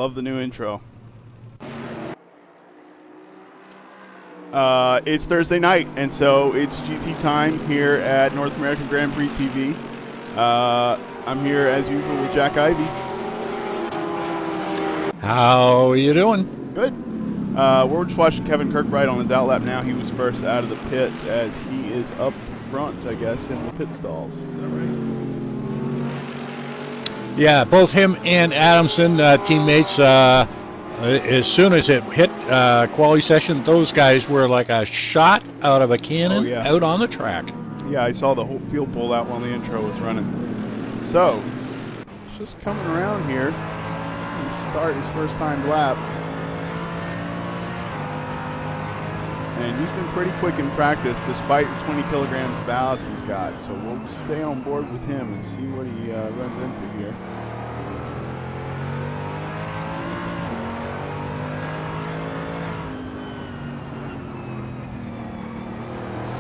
love the new intro. It's Thursday night, and so it's GT time here at North American Grand Prix TV. I'm here as usual with Jack Ivy. How are you doing? Good. We're just watching Kevin Kirkbride on his outlap now. He was first out of the pits as he is up front, I guess, in the pit stalls. Is that right? Yeah, both him and Adamson, teammates. As soon as it hit quality session, those guys were like a shot out of a cannon out on the track. Yeah, I saw the whole field pull out while the intro was running. So, he's just coming around here. Start his first time lap. And he's been pretty quick in practice despite the 20 kilograms of ballast he's got. So we'll stay on board with him and see what he runs into here.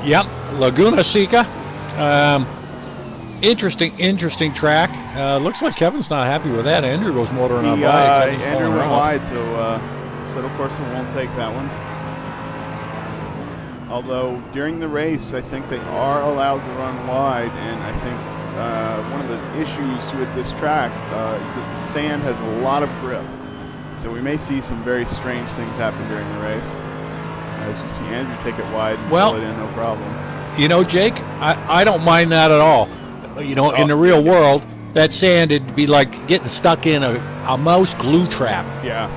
Yep, Laguna, Seca. Interesting track. Looks like Kevin's not happy with that. Andrew goes motoring on by. Andrew went wide, so of course we won't take that one. Although during the race, I think they are allowed to run wide, and I think one of the issues with this track is that the sand has a lot of grip. So we may see some very strange things happen during the race. As you see Andrew take it wide and pull it in, no problem. You know, Jake, I don't mind that at all. You know, in the real world, that sand would be like getting stuck in a mouse glue trap. Yeah.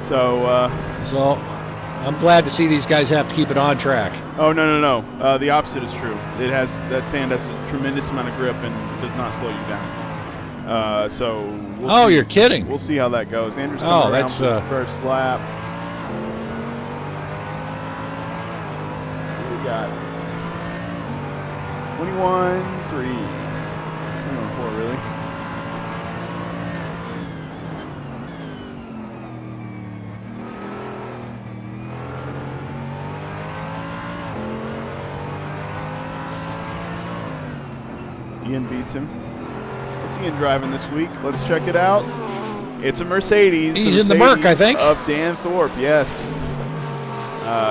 So I'm glad to see these guys have to keep it on track. Oh, no. The opposite is true. That sand has a tremendous amount of grip and does not slow you down. So we'll see. You're kidding. We'll see how that goes. Andrew's coming around for the first lap. What do we got? 21.3. 21.4, really. Ian beats him. What's Ian driving this week? Let's check it out. It's a Mercedes. He's in the Merc, I think. Of Dan Thorpe, yes.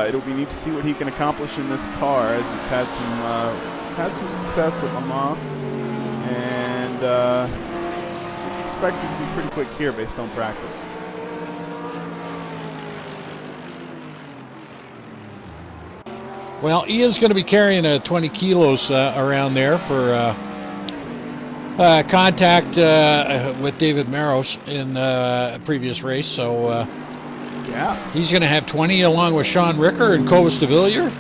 It'll be neat to see what he can accomplish in this car, as he's had some success at Le Mans, and he's expected to be pretty quick here based on practice. Well, Ian's going to be carrying 20 kilos around there for contact with David Maros in a previous race. So he's going to have 20 along with Sean Ricker and Cobus de Villiers.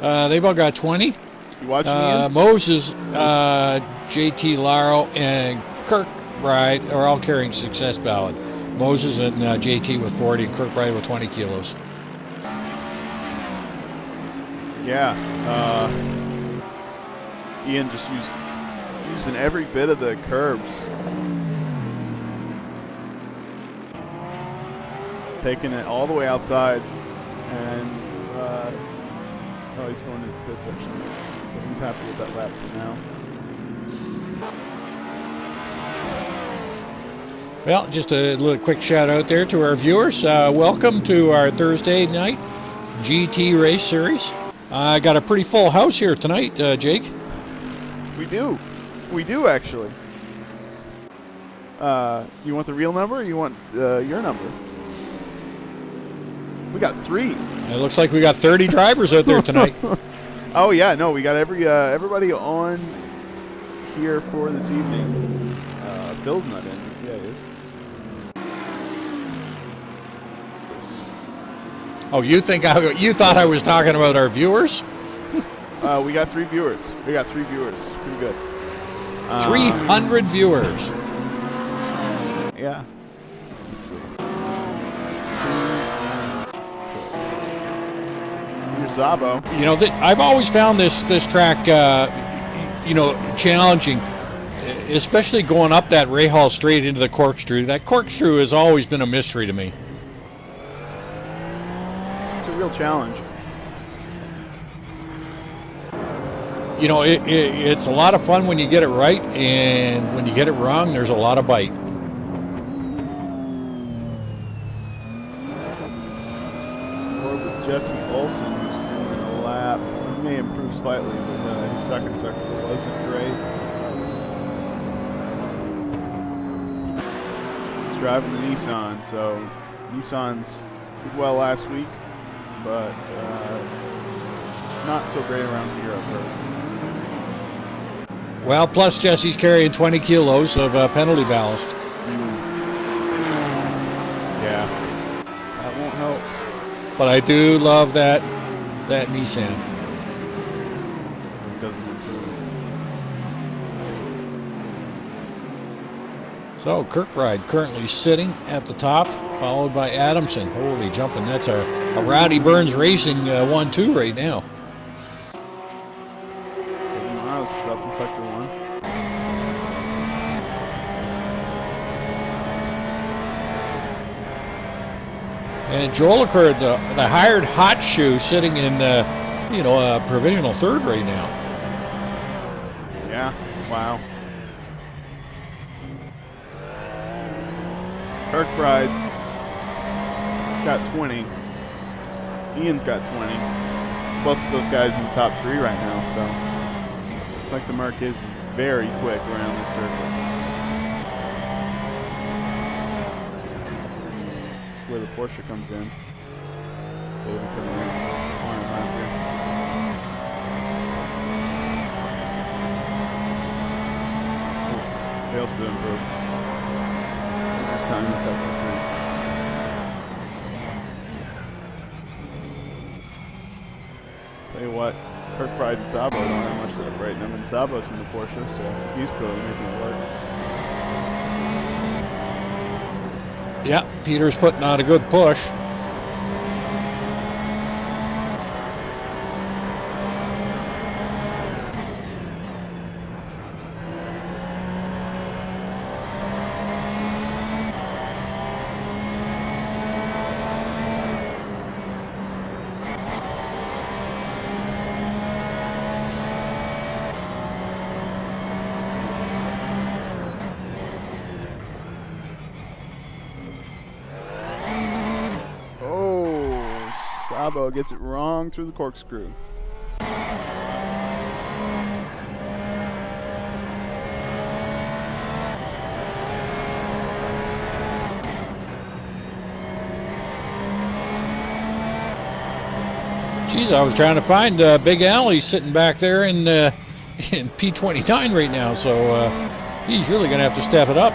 They've all got 20. You watching Ian? Moses, JT Laro, and Kirkbride are all carrying success ballot. Moses and JT with 40 and Kirkbride with 20 kilos. Yeah. Ian just using every bit of the curbs. Taking it all the way outside. And he's going to the pit section. So he's happy with that lap for now. Well, just a little quick shout out there to our viewers. Welcome to our Thursday night GT race series. I got a pretty full house here tonight, Jake. We do actually. You want the real number or you want your number? We got 3. It looks like we got 30 drivers out there tonight. Oh yeah, no, we got everybody on here for this evening. Phil's not in. Yeah, he is. Oh, you thought I was talking about our viewers? We got 3 viewers. Pretty good. 300 viewers. Yeah. Let's see. Here's Szabo. You know, I've always found this track, challenging, especially going up that Rahal straight into the corkscrew. That corkscrew has always been a mystery to me. It's a real challenge. You know, it's a lot of fun when you get it right, and when you get it wrong, there's a lot of bite. Jesse Olsen, who's doing a lap. He may improve slightly, but his second wasn't great. He's driving the Nissan, so Nissan's did well last week, but not so great around here, I've heard. Well, plus Jesse's carrying 20 kilos of penalty ballast. Yeah, that won't help. But I do love that Nissan. It doesn't improve. So Kirkbride currently sitting at the top, followed by Adamson. Holy jumping, that's a Rowdy Burns Racing 1-2 right now. Miles is up in sector 1. And Joel Occurred, the hired hot shoe, sitting in a provisional third right now. Yeah, wow. Kirkbride got 20. Ian's got 20. Both of those guys in the top 3 right now, so looks like the Merc is very quick around the circuit. Where the Porsche comes in. David coming in. Fails to improve. This time in second 3. Tell you what, Kirkbride and Szabo don't have much separating them, and Szabo's in the Porsche, so he's clearly making it work. Yeah, Peter's putting on a good push. Szabo gets it wrong through the corkscrew. Geez, I was trying to find Big Alley sitting back there in P29 right now, so he's really going to have to step it up.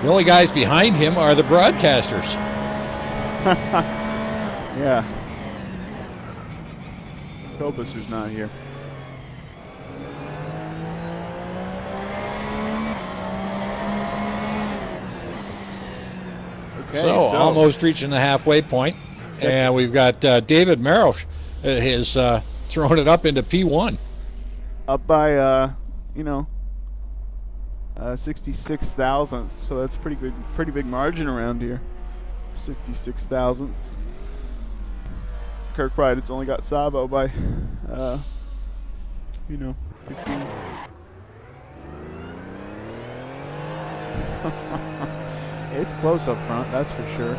The only guys behind him are the broadcasters. Yeah. Tobus who's not here. Okay, so almost reaching the halfway point. And we've got David Merrill has thrown it up into P1. Up by, 66 thousandths, so that's pretty big margin around here. 66 thousandths. Kirkbride, it's only got Szabo by, 15. It's close up front, that's for sure.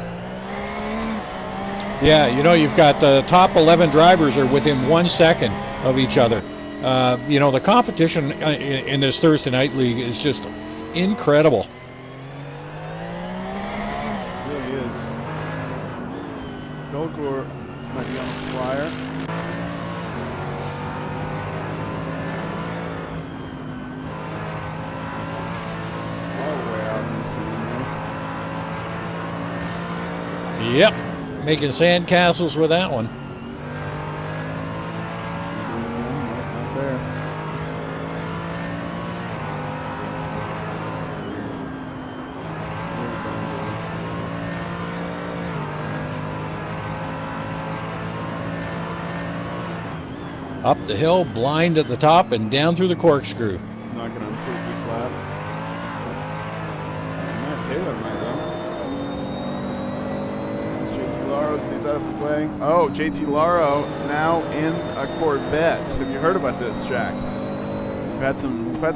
Yeah, you've got the top 11 drivers are within 1 second of each other. The competition in this Thursday night league is just incredible. It really is. Dolgor might be on the flyer. All the way out in the scene. Yep, making sandcastles with that one. Not there. Up the hill, blind at the top, and down through the corkscrew. Not going to improve this lap. Matt Taylor might though. JT Laro stays out of his way. Oh, JT Laro now in a Corvette. Have you heard about this, Jack? We've had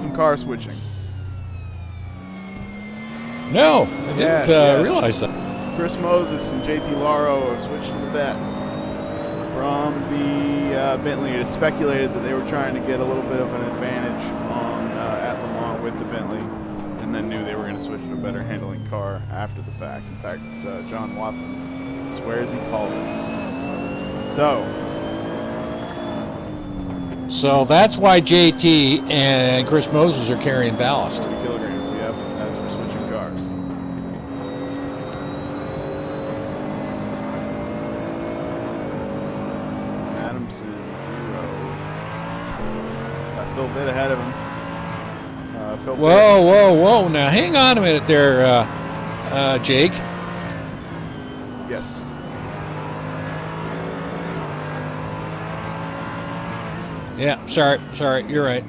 some car switching. No, I didn't realize that. Chris Moses and JT Laro have switched to the vet from the Bentley. It is speculated that they were trying to get a little bit of an advantage on at Le Mans with the Bentley, and then knew they were going to switch to a better handling car after the fact. In fact, John Watson swears he called it. So that's why JT and Chris Moses are carrying ballast. 40 kilograms, yep. That's for switching cars. Adamson, 0. Got Phil Vitt ahead of him. Whoa. Now, hang on a minute there, Jake. Yes. Yeah, sorry, you're right.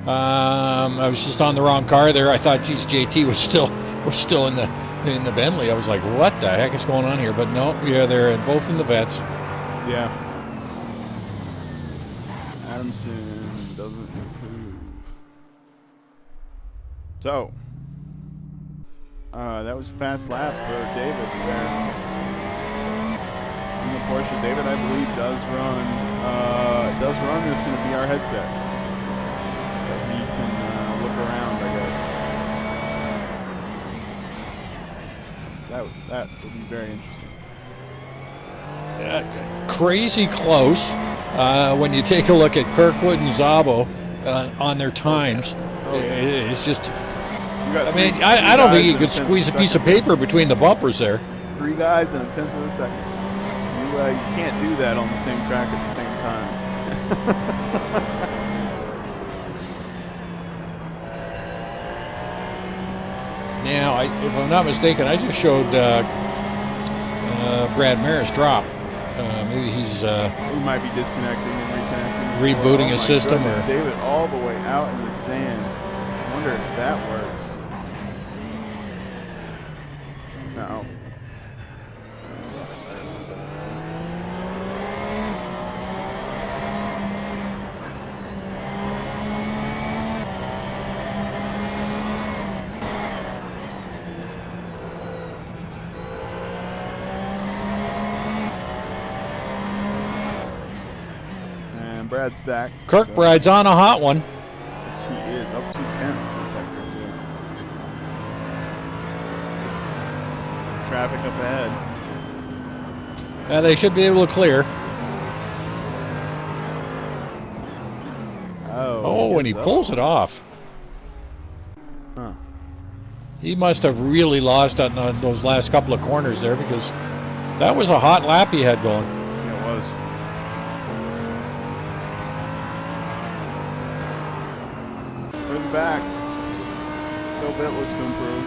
I was just on the wrong car there. I thought, geez, JT was still in the Bentley. I was like, what the heck is going on here? But no, yeah, they're both in the vets. Yeah. Adamson doesn't improve. So, that was a fast lap for David there. In the Porsche, David, I believe, does run this in a VR headset. That he can look around, I guess. That would be very interesting. Crazy close when you take a look at Kirkwood and Szabo on their times. It's just, I mean, I don't think you could squeeze a piece of paper between the bumpers there. 3 guys in a tenth of a second. You can't do that on the same track at the same time. Now, if I'm not mistaken, I just showed Brad Maris drop. Maybe he's he might be disconnecting and reconnecting, rebooting his system. Goodness, David all the way out in the sand. I wonder if that works. No. Brad's back. Kirkbride's on a hot one. Yes, he is. Up 2 tenths in sector 2. Traffic up ahead. They should be able to clear. Oh, and he pulls it off. Huh. He must have really lost on those last couple of corners there, because that was a hot lap he had going. Yeah, it was. Further back, Phil Vitt looks to improve.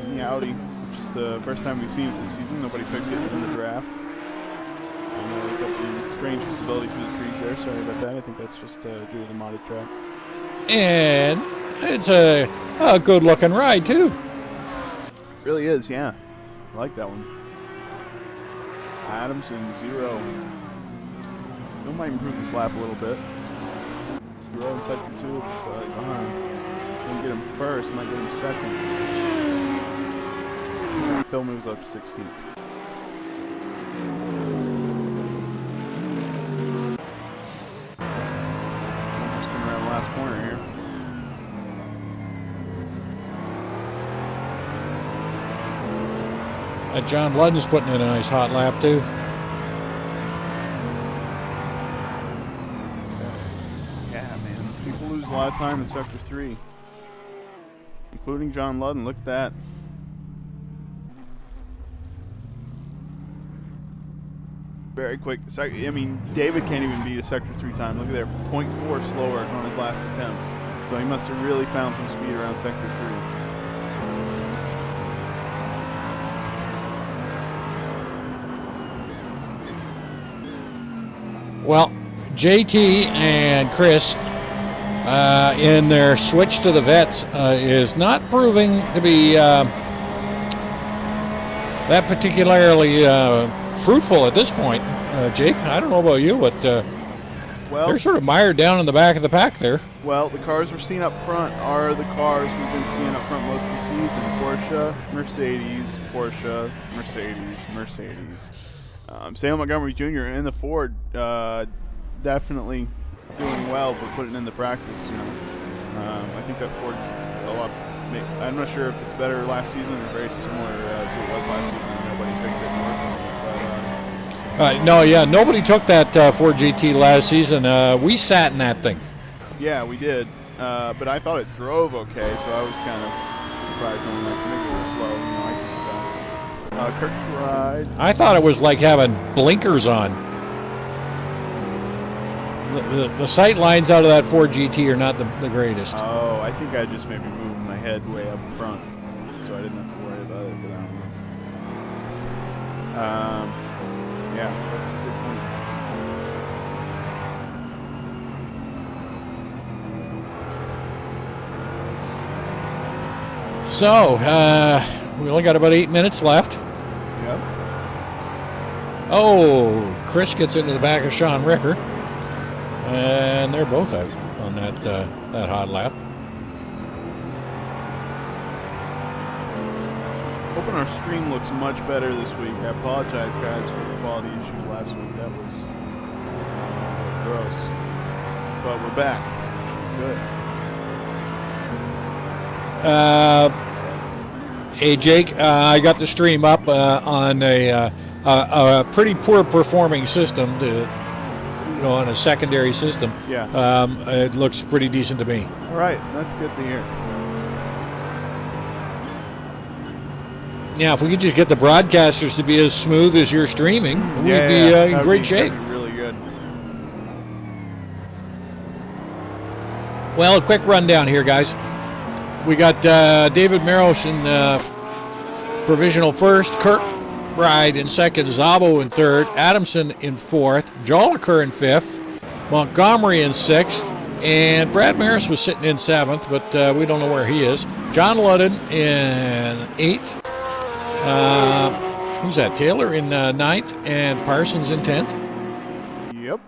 In the Audi, which is the first time we've seen it this season. Nobody picked it in the draft. I know we got some strange visibility through the trees there. Sorry about that. I think that's just due to the modded track. And it's a good looking ride too. It really is, yeah. I like that one. Adamson, 0. Phil might improve this lap a little bit. 0 in sector 2, but slightly behind. Didn't get him first, might get him second. Phil moves up to 16th. Just coming around the last corner here. John Ludden's putting in a nice hot lap too. Yeah, man. People lose a lot of time in sector 3. Including John Ludden. Look at that. Very quick. I mean, David can't even beat a sector 3 time. Look at there. 0.4 slower on his last attempt. So he must have really found some speed around sector 3. Well, JT and Chris in their switch to the vets is not proving to be that particularly fruitful at this point. Jake, I don't know about you, but Well, they're sort of mired down in the back of the pack there. Well, the cars we're seeing up front are the cars we've been seeing up front most of the season. Porsche, Mercedes, Porsche, Mercedes, Mercedes. Sam Montgomery Jr. in the Ford, definitely doing well, but putting in the practice, I think that Ford's a lot. I'm not sure if it's better last season or very similar to it was last season. Nobody picked it more. No, yeah, nobody took that Ford GT last season. We sat in that thing. Yeah, we did, but I thought it drove okay, so I was kind of surprised on that. Maybe it was slow, I could tell. Kirk Bride. I thought it was like having blinkers on. The sight lines out of that Ford GT are not the greatest. Oh, I think I just maybe moved my head way up front, so I didn't have to worry about it, but I don't know. Yeah, that's a good point. So, we only got about 8 minutes left. Yep. Oh, Chris gets into the back of Sean Ricker. And they're both out on that hot lap. Hoping our stream looks much better this week. I apologize, guys, for the quality issues last week. That was gross. But we're back. Good. Hey, Jake, I got the stream up on a pretty poor performing system, on a secondary system. Yeah. It looks pretty decent to me. All right, that's good to hear. Yeah, if we could just get the broadcasters to be as smooth as you're streaming, we'd be in great shape. That'd be really good. Well, a quick rundown here, guys. We got David Maros in provisional first, Kirk Bride in second, Szabo in third, Adamson in fourth, Joliker in fifth, Montgomery in sixth, and Brad Maris was sitting in seventh, but we don't know where he is. John Ludden in eighth. Who's that? Taylor in ninth, and Parsons in 10th. Yep.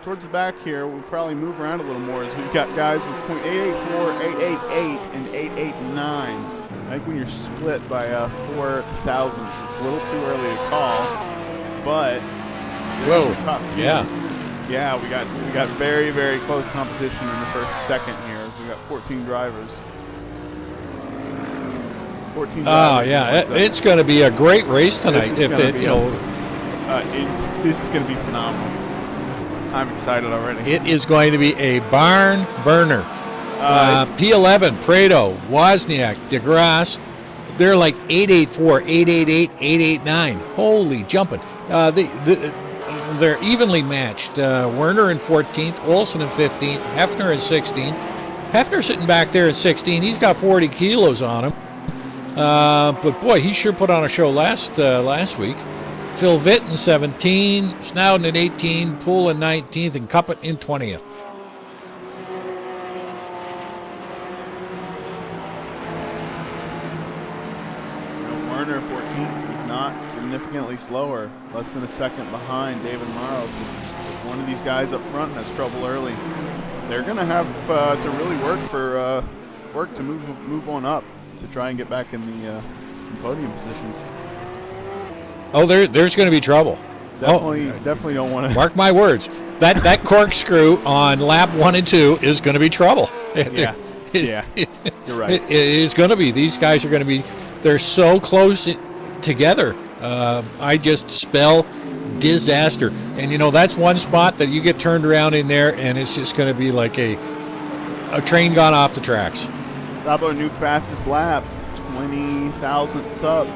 Towards the back here, we'll probably move around a little more as we've got guys with .884, 888, and 889. I think when you're split by 4 thousandths, it's a little too early to call, but whoa, top two. Yeah, we got very, very close competition in the first second here. We got 14 drivers. 14 drivers. Oh yeah, it's going to be a great race tonight. This is going to be phenomenal. I'm excited already. It is going to be a barn burner. P11, Prado, Wozniak, DeGrasse, they're like 884, 888, 889. Holy jumping. They're evenly matched. Werner in 14th, Olsen in 15th, Hefner in 16th. Hefner sitting back there at 16. He's got 40 kilos on him. But boy, he sure put on a show last week. Phil Vitt in 17, Snowden in 18, Poole in 19th, and Cuppet in 20th. Werner 14th is not significantly slower, less than a second behind David Maros. If one of these guys up front has trouble early, they're going to have to really work to move on up to try and get back in the podium positions. Oh, there's going to be trouble. Definitely don't want to. Mark my words. That corkscrew on lap 1 and 2 is going to be trouble. Yeah, you're right. It is going to be. These guys are going to be. They're so close together. I just spell disaster. And that's one spot that you get turned around in there, and it's just going to be like a train gone off the tracks. Szabo new fastest lap, 20 thousandths up.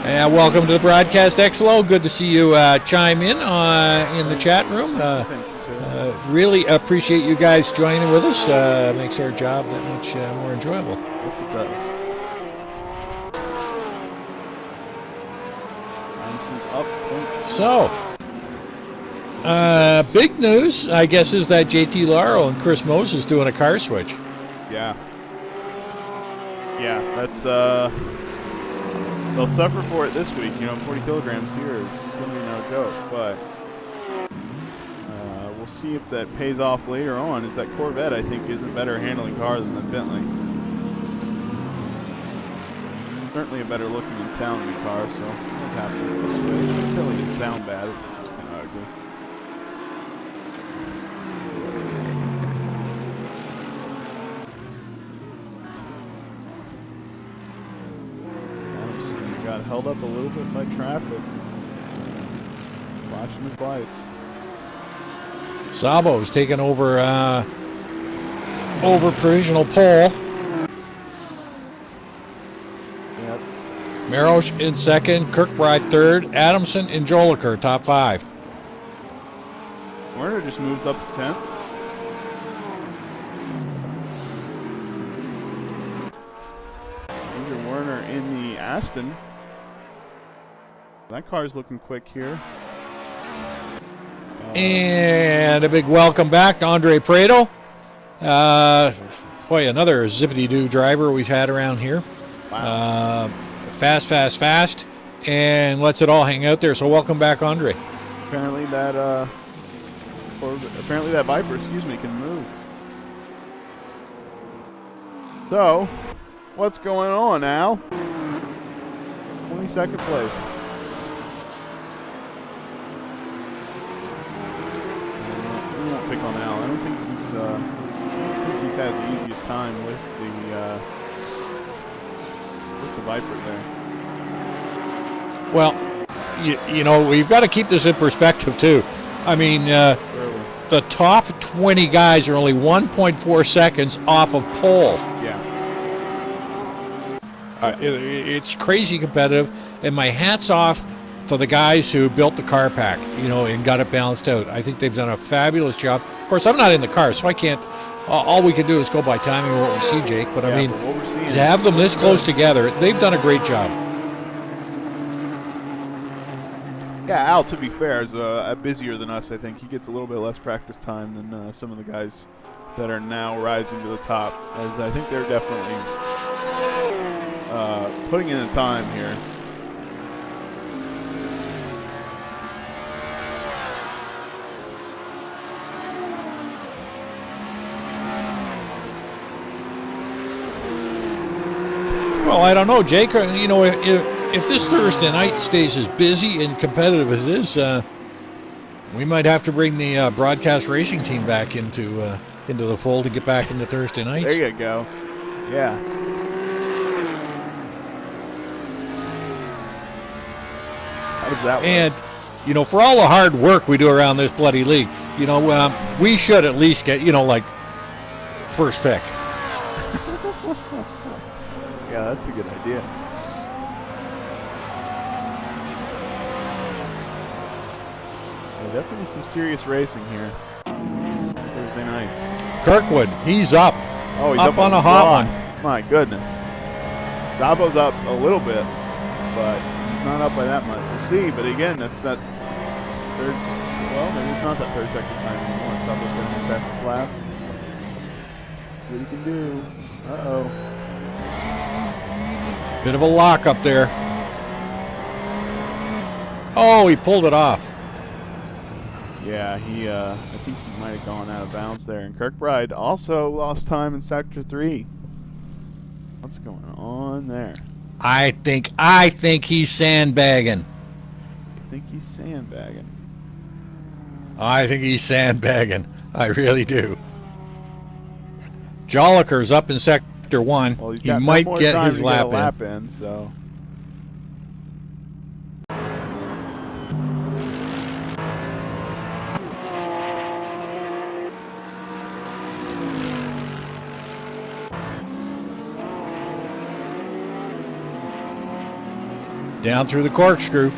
And welcome to the Broadcast Expo. Good to see you chime in the chat room. Really appreciate you guys joining with us. Makes our job that much more enjoyable. Yes, it does. So, big news, I guess, is that JT Laro and Chris Moses doing a car switch. Yeah, that's They'll suffer for it this week. You know, 40 kilograms here is going to be no joke. But we'll see if that pays off later on, as that Corvette, I think, is a better handling car than the Bentley. Certainly a better looking and sounding car, so what's happening with this switch? The Bentley didn't sound bad. It was just kind of ugly. Got held up a little bit by traffic. Watching his lights. Szabo's taken over provisional pole. Yep. Merosh in second, Kirkbride third, Adamson and Joliker top 5. Werner just moved up to 10th. Werner in the Aston. That car's looking quick here. And a big welcome back to Andre Prado. Boy, another zippity-doo driver we've had around here. Wow. Fast, and lets it all hang out there. So welcome back, Andre. Apparently that Viper, can move. So, what's going on, Al? 22nd place. We won't pick on Al. I don't think he's had the easiest time with the Viper there. Well, you know, we've got to keep this in perspective too. I mean, the top 20 guys are only 1.4 seconds off of pole. Yeah. It's crazy competitive, and my hat's off to the guys who built the car pack, you know, and got it balanced out. I think they've done a fabulous job. Of course, I'm not in the car, so I can't. All we can do is go by timing or what we see, Jake. But I mean, what we're seeing, to have them this close together, they've done a great job. Yeah, Al, to be fair, is busier than us. I think he gets a little bit less practice time than some of the guys that are now rising to the top, as I think they're definitely putting in the time here. Well, I don't know, Jake. You know, if this Thursday night stays as busy and competitive as it is, we might have to bring the broadcast racing team back into the fold to get back into Thursday nights. There you go. Yeah. How does that work? And, you know, for all the hard work we do around this bloody league, you know, we should at least get, you know, like, first pick. Yeah, that's a good idea. Definitely some serious racing here. Thursday nights. Kirkwood, he's up. Oh, he's up on a hot one. My goodness. Szabo's up a little bit, but he's not up by that much. We'll see, but again, that's that third, well, maybe it's not that third sector time anymore. Szabo's going to be fastest lap. What he can do. Uh-oh. Bit of a lock up there. Oh, he pulled it off. Yeah, I think he might have gone out of bounds there. And Kirkbride also lost time in Sector 3. What's going on there? I think he's sandbagging. I think he's sandbagging. I think he's sandbagging. I really do. Joliker's up in Sector 1. Well, he's he got might no more get time his to lap get a lap in, so. Down through the corkscrew.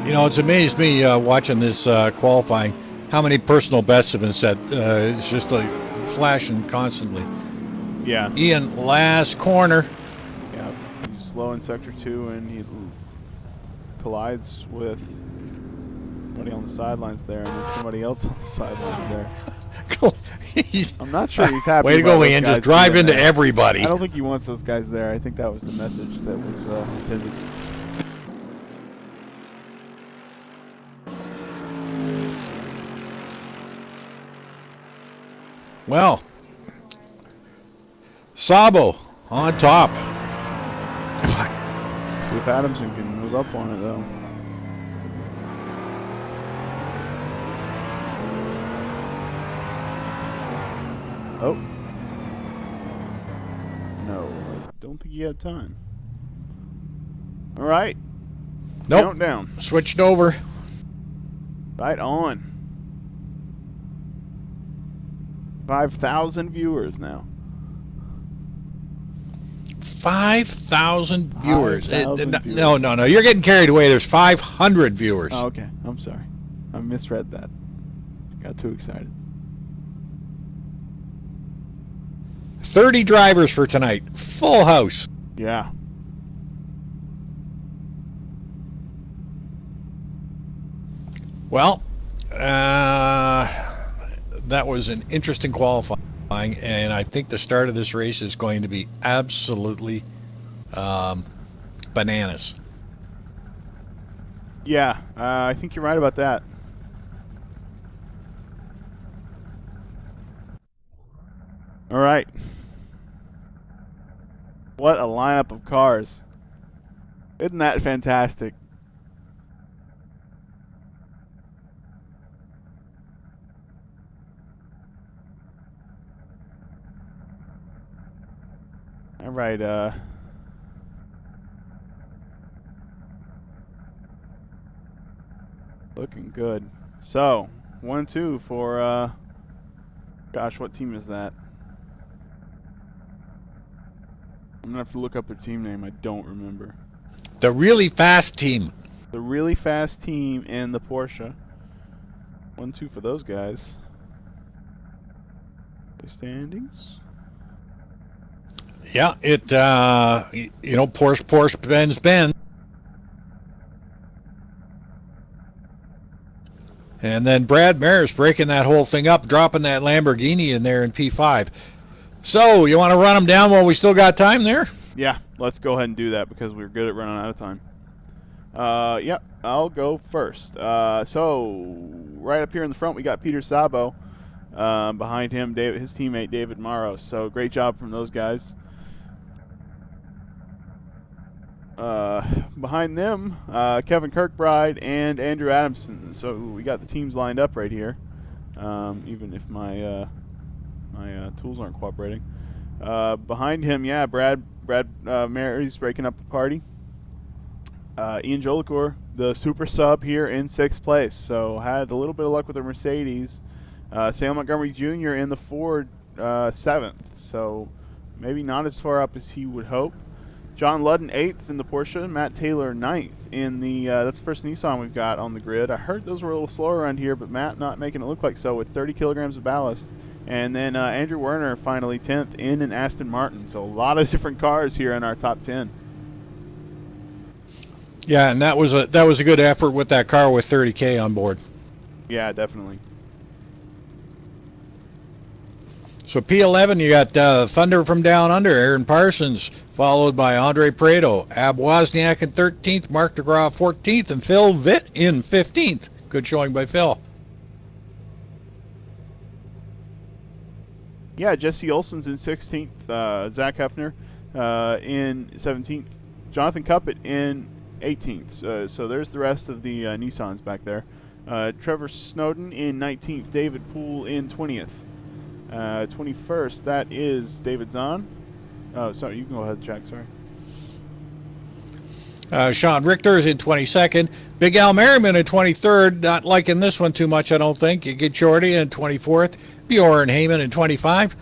You know, it's amazed me watching this qualifying how many personal bests have been set. It's just like flashing constantly. Yeah. Ian, last corner. Yeah, he's slow in Sector 2, and he collides with somebody on the sidelines there, and then somebody else on the sidelines there. Cool. I'm not sure he's happy. Way to about go, those Ian. guys Just drive being into there. everybody. I don't think he wants those guys there. I think that was the message that was intended. Well, Szabo on top. See if Adamson can move up on it, though. Oh. No, I don't think he had time. All right. Nope. Countdown. Switched over. Right on. 5,000 viewers now. 5,000 viewers. 5,000 viewers. No. You're getting carried away. There's 500 viewers. Oh, okay. I'm sorry. I misread that. Got too excited. 30 drivers for tonight. Full house. Yeah. Well, that was an interesting qualifying, and I think the start of this race is going to be absolutely bananas. Yeah, I think you're right about that. All right. What a lineup of cars. Isn't that fantastic? All right, looking good. So, 1-2 for, gosh, what team is that? I'm going to have to look up their team name. I don't remember. The really fast team. The really fast team in the Porsche. 1-2 for those guys. The standings. Yeah, Porsche, Benz. And then Brad Maris breaking that whole thing up, dropping that Lamborghini in there in P5. So, you want to run them down while we still got time there? Yeah, let's go ahead and do that because we're good at running out of time. Yep, I'll go first. So, right up here in the front, we got Peter Szabo. Behind him, his teammate David Morrow. So, great job from those guys. Behind them, Kevin Kirkbride and Andrew Adamson. So we got the teams lined up right here, even if my tools aren't cooperating. Behind him, yeah, Brad Mary's breaking up the party. Ian Jolicoeur, the super sub here in 6th place. So had a little bit of luck with the Mercedes. Sam Montgomery Jr. in the Ford 7th. So maybe not as far up as he would hope. John Ludden 8th in the Porsche, Matt Taylor 9th in the, that's the first Nissan we've got on the grid. I heard those were a little slower around here, but Matt not making it look like so with 30 kilograms of ballast. And then Andrew Werner finally 10th in an Aston Martin. So a lot of different cars here in our top 10. Yeah, and that was a good effort with that car with 30K on board. Yeah, definitely. So P11, you got Thunder from Down Under, Aaron Parsons, followed by Andre Prado, Ab Wozniak in 13th, Mark DeGraw 14th, and Phil Vitt in 15th. Good showing by Phil. Yeah, Jesse Olson's in 16th, Zach Hefner in 17th, Jonathan Cuppett in 18th. So there's the rest of the Nissans back there. Trevor Snowden in 19th, David Poole in 20th. 21st, that is David Zahn. Oh, sorry, you can go ahead, Jack, sorry. Sean Richter is in 22nd. Big Al Merriman in 23rd. Not liking this one too much, I don't think. You get Shorty in 24th. Bjorn Heyman in 25.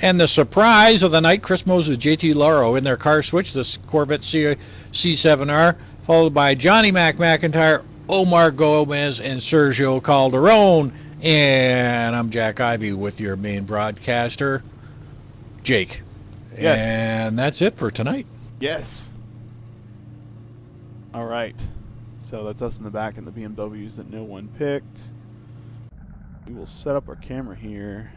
And the surprise of the night, Chris Moses, JT Lauro in their car switch, this Corvette C7R, followed by Johnny McIntyre, Omar Gomez, and Sergio Calderon. And I'm Jack Ivey with your main broadcaster, Jake. Yes. And that's it for tonight. Yes. All right. So So that's us in the back and the BMWs that no one picked. We will set up our camera here.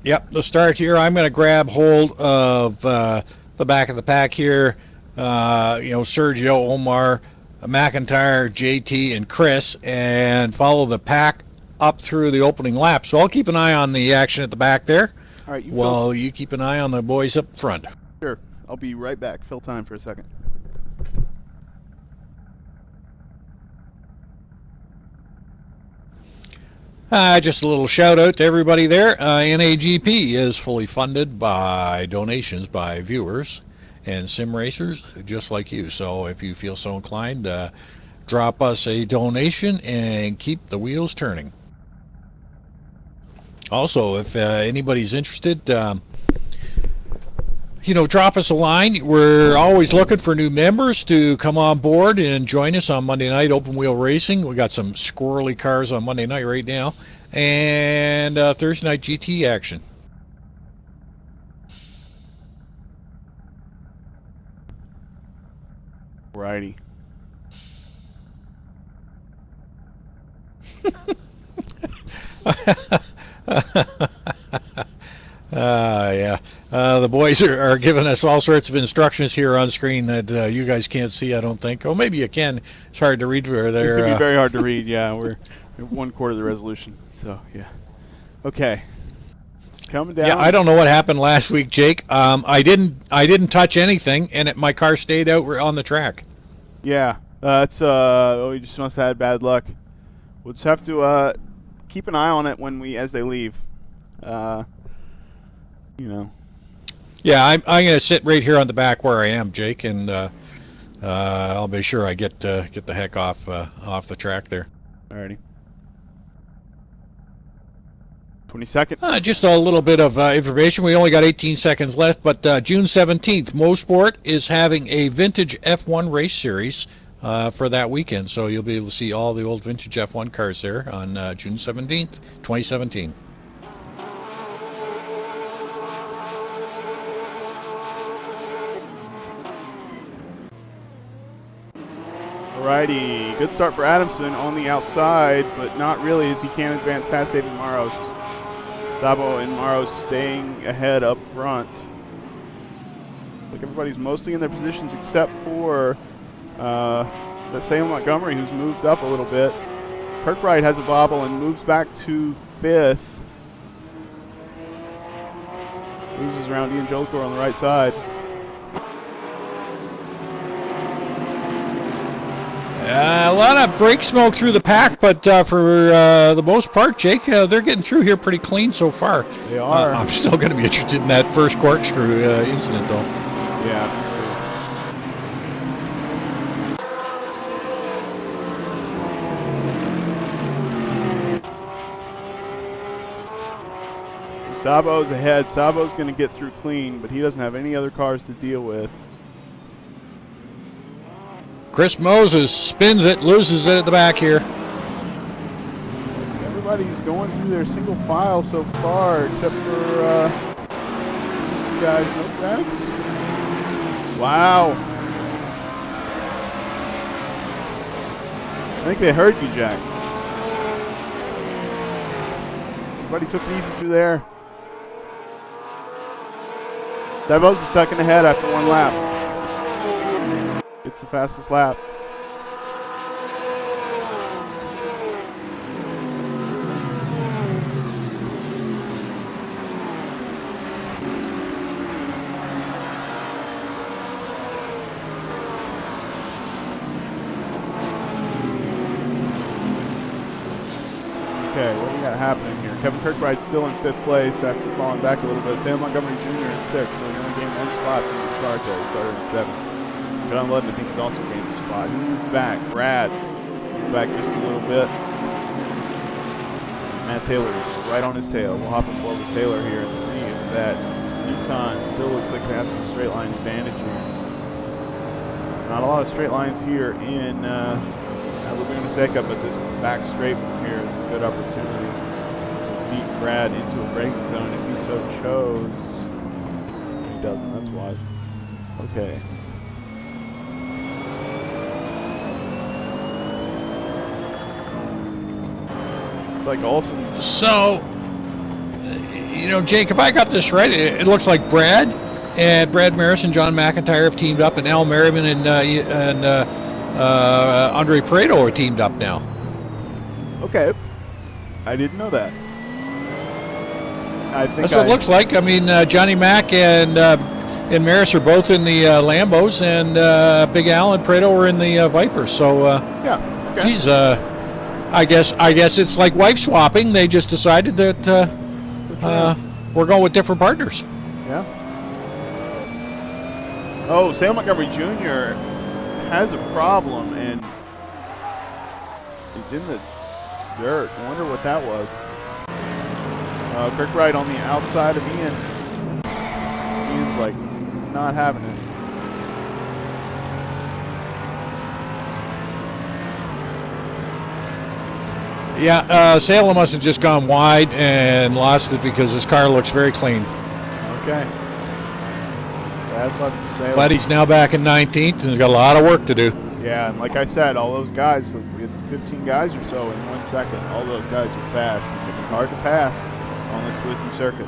Yep, the start here. I'm going to grab hold of the back of the pack here. Sergio, Omar, McIntyre, JT, and Chris, and follow the pack up through the opening lap. So I'll keep an eye on the action at the back there. All right, you keep an eye on the boys up front. Sure, I'll be right back. Fill time for a second. Just a little shout out to everybody there. NAGP is fully funded by donations by viewers and sim racers just like you. So if you feel so inclined, drop us a donation and keep the wheels turning. Also, if anybody's interested, drop us a line. We're always looking for new members to come on board and join us on Monday night open wheel racing. We got some squirrely cars on Monday night right now, and Thursday night GT action. Righty. Yeah. The boys are giving us all sorts of instructions here on screen that you guys can't see, I don't think. Oh, maybe you can. It's hard to read where they're... It's going to be very hard to read, yeah. We're 1/4 of the resolution, so, yeah. Okay. Coming down. Yeah, I don't know what happened last week, Jake. I didn't touch anything, and my car stayed out on the track. Yeah. We just must have had bad luck. We'll just have to keep an eye on it as they leave. Yeah, I'm going to sit right here on the back where I am, Jake, and I'll be sure I get the heck off the track there. Alrighty. 20 seconds. Just a little bit of information. We only got 18 seconds left, but June 17th, Mosport is having a vintage F1 race series for that weekend, so you'll be able to see all the old vintage F1 cars there on June 17th, 2017. Alrighty, good start for Adamson on the outside, but not really as he can't advance past David Maros. Szabo and Maros staying ahead up front. Like everybody's mostly in their positions except for is that Sam Montgomery, who's moved up a little bit. Kirkbride has a bobble and moves back to 5th. Loses around Ian Jolkor on the right side. A lot of brake smoke through the pack, but for the most part, Jake, they're getting through here pretty clean so far. They are. I'm still going to be interested in that first corkscrew incident, though. Yeah, me too. Szabo's ahead. Szabo's going to get through clean, but he doesn't have any other cars to deal with. Chris Moses spins it, loses it at the back here. Everybody's going through their single file so far, except for these two guys. No cracks. Wow. I think they heard you, Jack. Everybody took it easy through there. Szabo's the second ahead after one lap. It's the fastest lap. Okay, what do we got happening here? Kevin Kirkbride's still in 5th place after falling back a little bit. Sam Montgomery Jr. in 6th, so he only gained 1 spot from the start there. He started in 7th. John Ludden, I think, has also gained a spot. He moved back. Brad moved back just a little bit. Matt Taylor is right on his tail. We'll hop on board with Taylor here and see if that Nissan still looks like it has some straight line advantage here. Not a lot of straight lines here in Laguna Seca, but this back straight from here is a good opportunity to beat Brad into a braking zone if he so chose. He doesn't, that's wise. Okay. Like Olsen. So, you know, Jake, if I got this right, it looks like Brad Maris and John McIntyre have teamed up, and Al Merriman and Andre Pareto are teamed up now. Okay. I didn't know that. I think that's what it looks like. I mean, Johnny Mac and Maris are both in the Lambos, and Big Al and Pareto are in the Vipers. So, yeah. Okay. Geez, I guess it's like wife swapping. They just decided that we're going with different partners. Yeah. Oh, Sam Montgomery Jr. has a problem and he's in the dirt. I wonder what that was. Quick ride on the outside of Ian. Ian's like not having it. Yeah, Salem must have just gone wide and lost it because his car looks very clean. Okay. Bad luck for Salem. But he's now back in 19th and he's got a lot of work to do. Yeah, and like I said, all those guys, we had 15 guys or so in 1 second. All those guys are fast. It's hard to pass on this twisty circuit.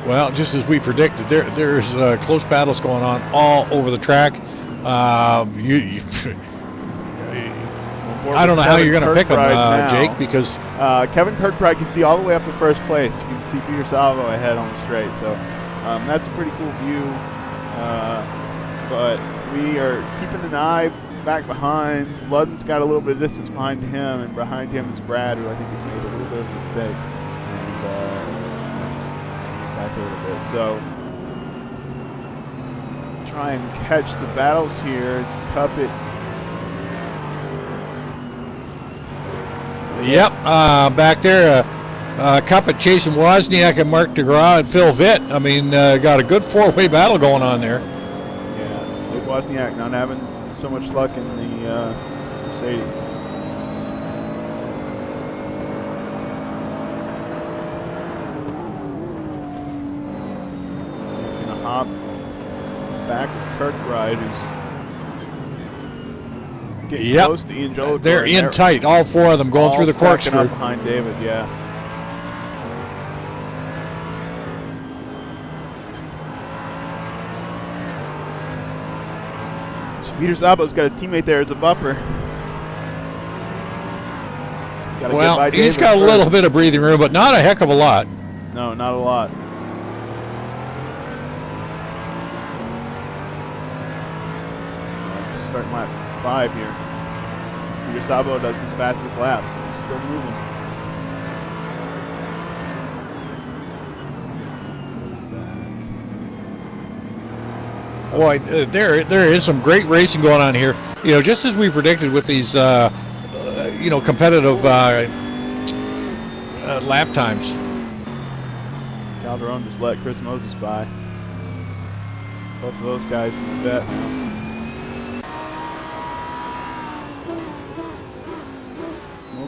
Well, just as we predicted, there's close battles going on all over the track. I don't know how you're going to pick them, Jake, because Kevin Kirkbride can see all the way up to first place. You can see Peter Szabo ahead on the straight, so that's a pretty cool view. But we are keeping an eye back behind. Ludden's got a little bit of distance behind him, and behind him is Brad, who I think has made a little bit of a mistake. And back a little bit. So try and catch the battles here. It's Cup it. Yep, back there, Cuppet chasing Wozniak and Mark DeGraw and Phil Vitt. I mean, got a good four-way battle going on there. Yeah, Luke Wozniak not having so much luck in the Mercedes. Gonna hop back with Kirkbride, who's getting close to Ian Jolicoeur. They're in tight, all four of them going through the corkscrew. Up behind David, yeah. So Peter Szabo's got his teammate there as a buffer. Well, he's got a little bit of breathing room, but not a heck of a lot. No, not a lot. Starting lap 5 here. Peter Szabo does his fastest lap, so he's still moving. Boy, there is some great racing going on here. You know, just as we predicted with these, you know, competitive lap times. Calderon just let Chris Moses by. Both of those guys in the vet now.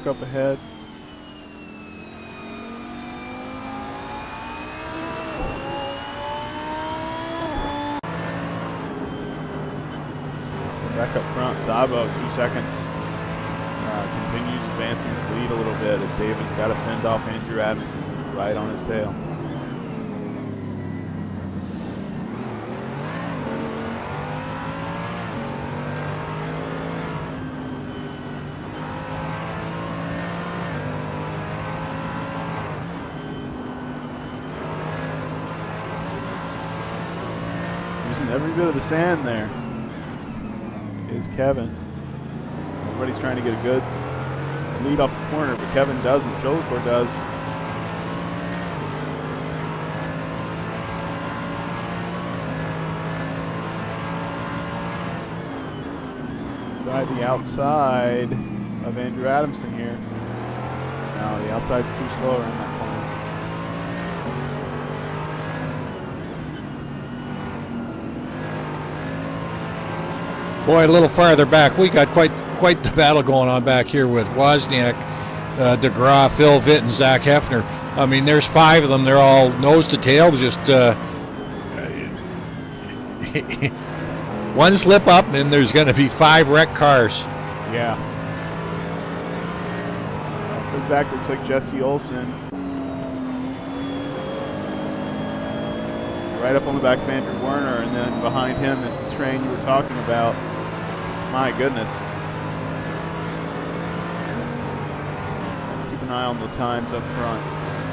Up ahead. Back up front, Szabo, 2 seconds. Continues advancing his lead a little bit as David's got to fend off Andrew Adams, who's right on his tail. Every bit of the sand there is Kevin. Everybody's trying to get a good lead off the corner, but Kevin doesn't. Jolicoeur does. By the outside of Andrew Adamson here. No, the outside's too slow around that corner. Boy, a little farther back, we got quite the battle going on back here with Wozniak, DeGraw, Phil Vitt, and Zach Hefner. I mean, there's 5 of them. They're all nose to tail. Just one slip up, and there's going to be 5 wrecked cars. Yeah. Further back looks like Jesse Olsen. Right up on the back of Andrew Werner, and then behind him is the train you were talking about. My goodness. Keep an eye on the times up front.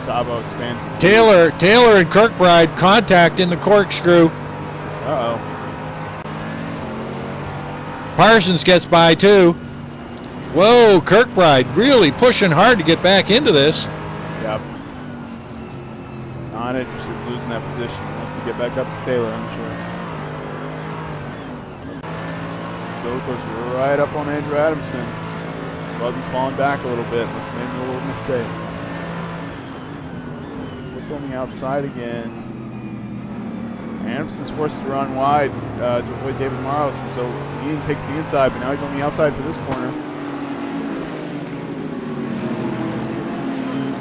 Szabo expands his lead. Taylor and Kirkbride contact in the corkscrew. Uh-oh. Parsons gets by too. Whoa, Kirkbride really pushing hard to get back into this. Yep. Not interested in losing that position. He wants to get back up to Taylor, I'm sure. Of course, we're right up on Andrew Adamson. Buggy's falling back a little bit. Must have made a little mistake. Look on the outside again. Adamson's forced to run wide to avoid David Morris, and so Ian takes the inside, but now he's on the outside for this corner.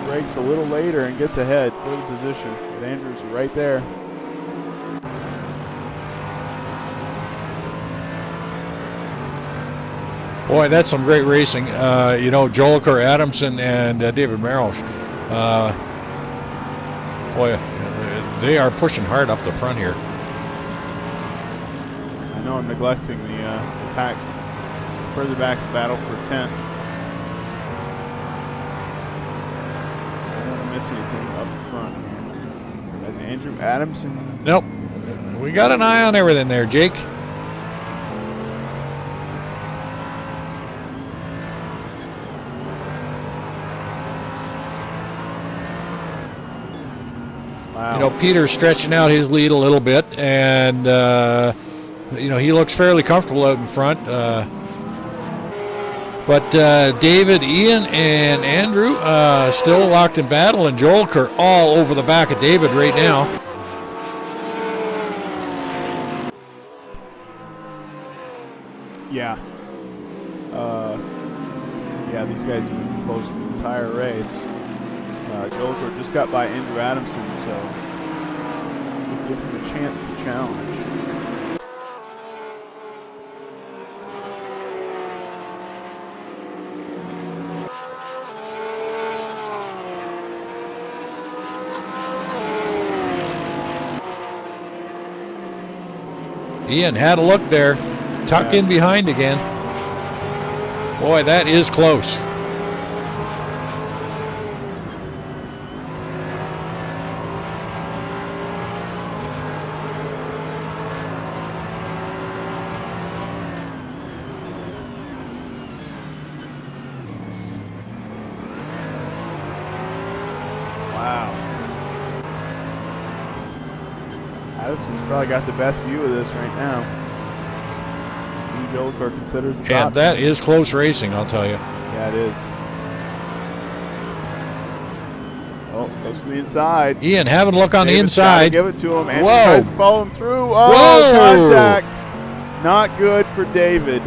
He breaks a little later and gets ahead for the position, but Andrew's right there. Boy, that's some great racing. You know, Joel Kerr Adamson and David Merrill. Boy, they are pushing hard up the front here. I know I'm neglecting the pack further back battle for 10th. I don't want to miss anything up front here. As Andrew Adamson. Nope. We got an eye on everything there, Jake. Wow. You know, Peter's stretching out his lead a little bit, and you know, he looks fairly comfortable out in front. But David, Ian, and Andrew still locked in battle, and Joel Kerr all over the back of David right now. Yeah. Yeah, these guys have been close the entire race. Joel Kerr just got by Andrew Adamson, so we'll give him a chance to challenge. Ian had a look there, tucked in behind again. Boy, that is close. Wow. Adamson's probably got the best view of this right now. Joel Kerr considers his Yeah, options. that is close racing, I'll tell you. Yeah, it is. Oh, goes from the inside. Ian, having a look on David's the gotta inside. give it to him. And Whoa. tries to follow him through. Oh, Whoa. contact. Not good for David.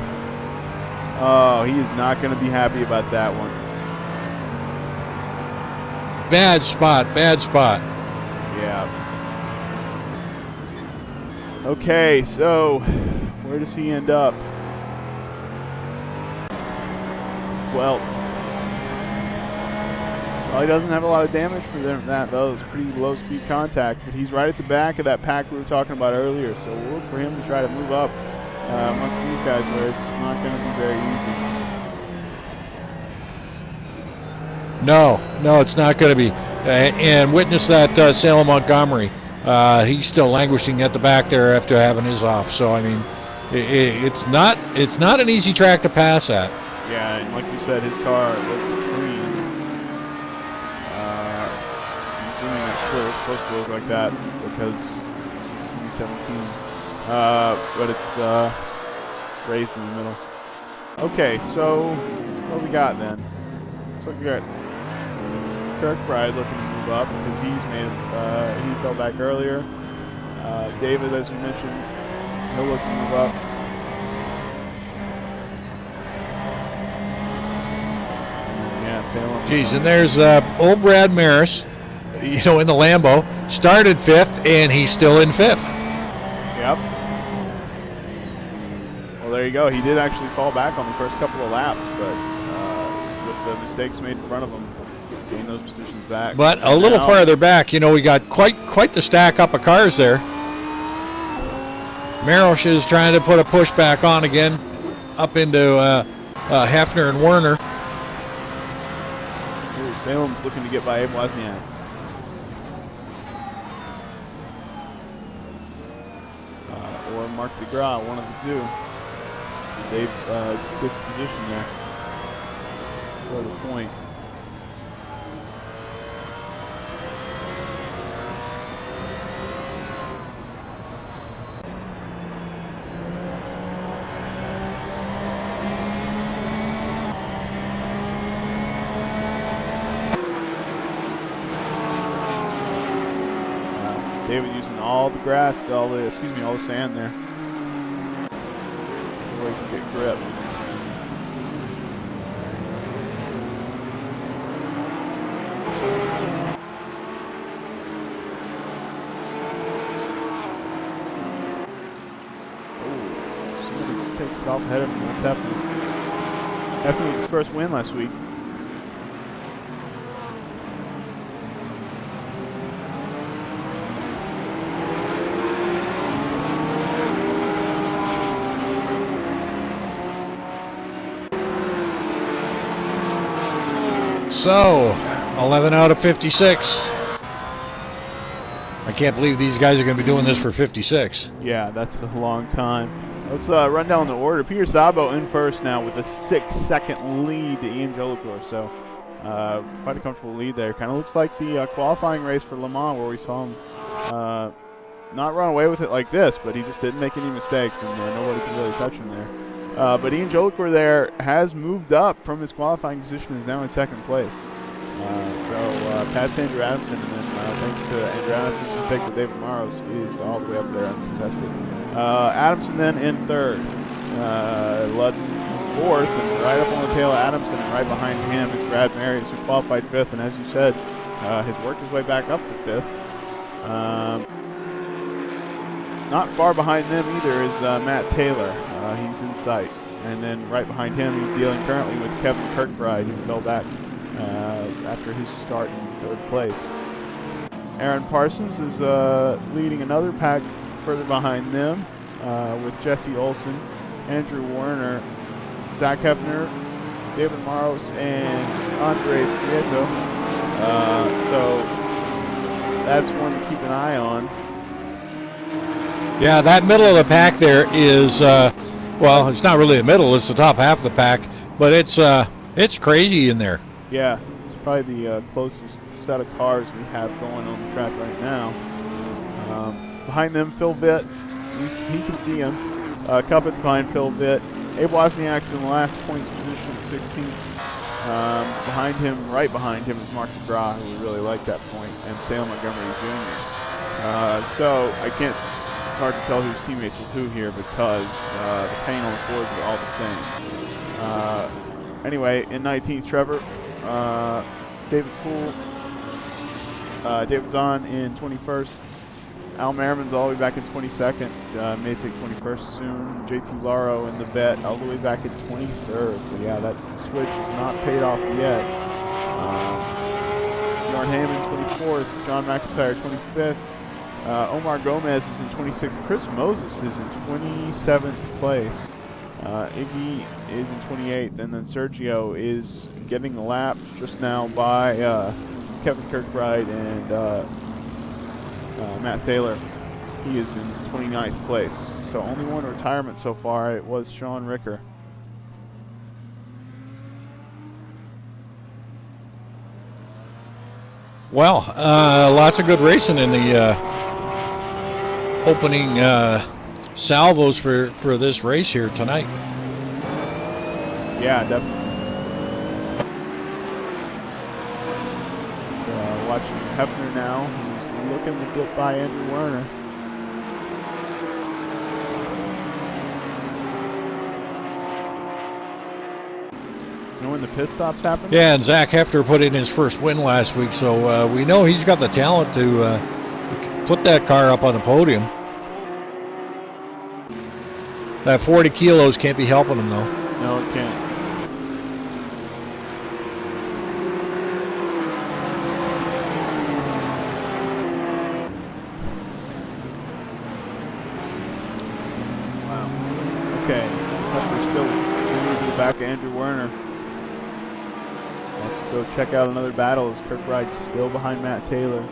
Oh, he is not going to be happy about that one. Bad spot, bad spot. Yeah. Okay, so where does he end up? 12th. Well, he doesn't have a lot of damage for them. That though, it's pretty low speed contact, but he's right at the back of that pack we were talking about earlier. So we'll look for him to try to move up amongst these guys, where it's not going to be very easy. No, it's not going to be. And witness that Salem Montgomery. He's still languishing at the back there after having his off. So I mean, it's not an easy track to pass at. Yeah, and like you said, his car looks clean. Assuming that split is supposed to look like that because it's 2017. But it's raised in the middle. Okay, so what we got then? Looks like we got Kirkbride looking to move up because he's made he fell back earlier. David, as we mentioned, he'll look to move up. Salem. Geez, and there's old Brad Maris, you know, in the Lambo, started 5th, and he's still in 5th. Yep. Well, there you go. He did actually fall back on the first couple of laps, but with the mistakes made in front of him, gained those positions back. But a little farther back, you know, we got quite the stack up of cars there. Marosh is trying to put a push back on again, up into Hefner and Werner. Ooh, Salem's looking to get by Abe Wozniak. Or Mark DeGraw, one of the two. Dave gets position there for the point. David using all the grass, all the sand there. Before he can get grip. Somebody takes it off ahead of him. That's happening. Hefner with his first win last week. So, 11 out of 56. I can't believe these guys are going to be doing this for 56. Yeah, that's a long time. Let's run down the order. Peter Szabo in first now with a 6-second lead to Ian Jolicoeur. So, quite a comfortable lead there. Kind of looks like the qualifying race for Le Mans where we saw him not run away with it like this, but he just didn't make any mistakes, and nobody could really touch him there. But Ian Jolicoeur there has moved up from his qualifying position and is now in second place. Past Andrew Adamson, and then thanks to Andrew Adamson's mistake with David Maros, is all the way up there uncontested. Adamson then in third. Ludden fourth, and right up on the tail of Adamson, and right behind him is Brad Marius, who qualified fifth, and as you said, has worked his way back up to fifth. Not far behind them either is Matt Taylor. He's in sight. And then right behind him, he's dealing currently with Kevin Kirkbride, who fell back after his start in third place. Aaron Parsons is leading another pack further behind them with Jesse Olson, Andrew Werner, Zach Hefner, David Maros, and Andres Prieto. So that's one to keep an eye on. Yeah, that middle of the pack there is, well, it's not really the middle, it's the top half of the pack, but it's crazy in there. Yeah, it's probably the closest set of cars we have going on the track right now. Behind them, Phil Vitt, he can see him. Cuppets behind Phil Vitt. Abe Wozniak's in the last points position at 16th. Behind him, right behind him, is Mark DeGraw, who we really like that point, and Salem Montgomery Jr. So I can't. It's hard to tell who's teammates with who here because the paint on the floors are all the same. Anyway, in 19th, Trevor, David Poole, David Zahn in 21st, Al Merriman's all the way back in 22nd, may take 21st soon. JT Laro in the vet all the way back in 23rd. So yeah, that switch is not paid off yet. Warren Hammond 24th, John McIntyre 25th. Omar Gomez is in 26th. Chris Moses is in 27th place. Iggy is in 28th, and then Sergio is getting the lap just now by Kevin Kirkbride and Matt Taylor. He is in 29th place. So only one retirement so far. It was Sean Ricker. Well, lots of good racing in the opening salvos for this race here tonight. Yeah, definitely. Watching Hefner now, who's looking to get by Andrew Werner. when the pit stops happen. Yeah, and Zach Hefner put in his first win last week, so we know he's got the talent to put that car up on the podium. That 40 kilos can't be helping him, though. No, it can't. Wow. Okay. We're still moving to the back of Andrew Werner. Let's go check out another battle as Kirkbride's still behind Matt Taylor.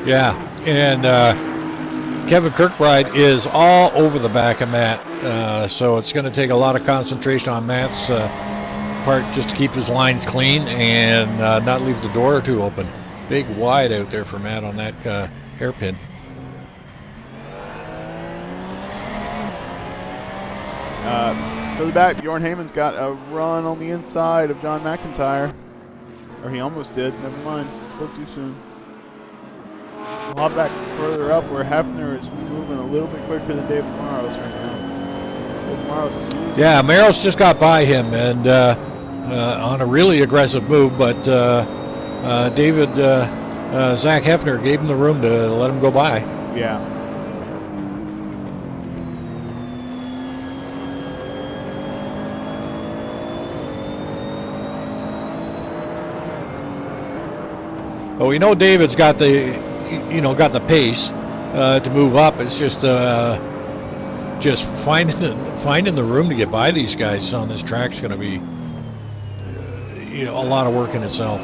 Yeah, and Kevin Kirkbride is all over the back of Matt, so it's going to take a lot of concentration on Matt's part just to keep his lines clean and not leave the door too open. Big wide out there for Matt on that hairpin. To the back, Bjorn Heyman's got a run on the inside of John McIntyre. Or he almost did, never mind, spoke too soon. A lot back further up where Hefner is moving a little bit quicker than David Morrows right now. David Morrows. Yeah, Morrows just got by him and on a really aggressive move, but Zach Hefner gave him the room to let him go by. Yeah. But we know David's got the pace to move up. It's just finding the room to get by these guys on this track's going to be a lot of work in itself.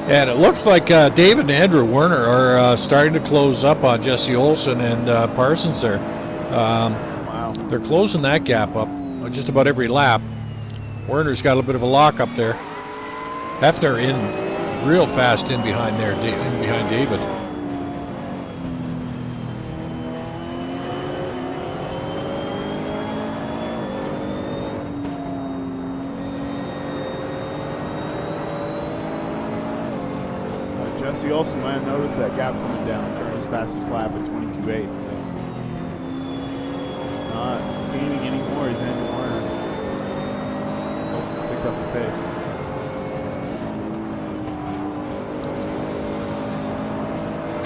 And it looks like David and Andrew Werner are starting to close up on Jesse Olsen and Parsons there. Wow. They're closing that gap up just about every lap. Werner's got a bit of a lock up there. Hefner in real fast in behind there, in behind David. Jesse also might have noticed that gap coming down during his fastest lap at 22.8, so not gaining any more as Andrew Werner. Olsen's picked up the pace.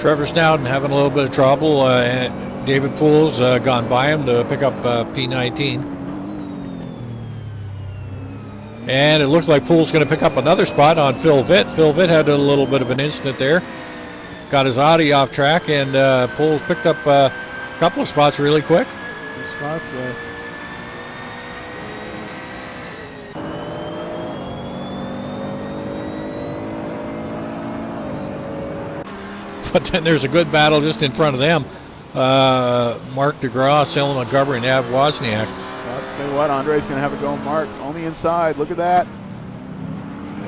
Trevor Snowden having a little bit of trouble. David Poole's gone by him to pick up P19. And it looks like Poole's going to pick up another spot on Phil Vitt. Phil Vitt had a little bit of an incident there. Got his Audi off track, and Poole's picked up a couple of spots really quick. Two spots there. But then there's a good battle just in front of them. Mark DeGraw, Selma Montgomery, and Av Wozniak. I'll tell you what, Andre's going to have a go. Mark on the inside. Look at that.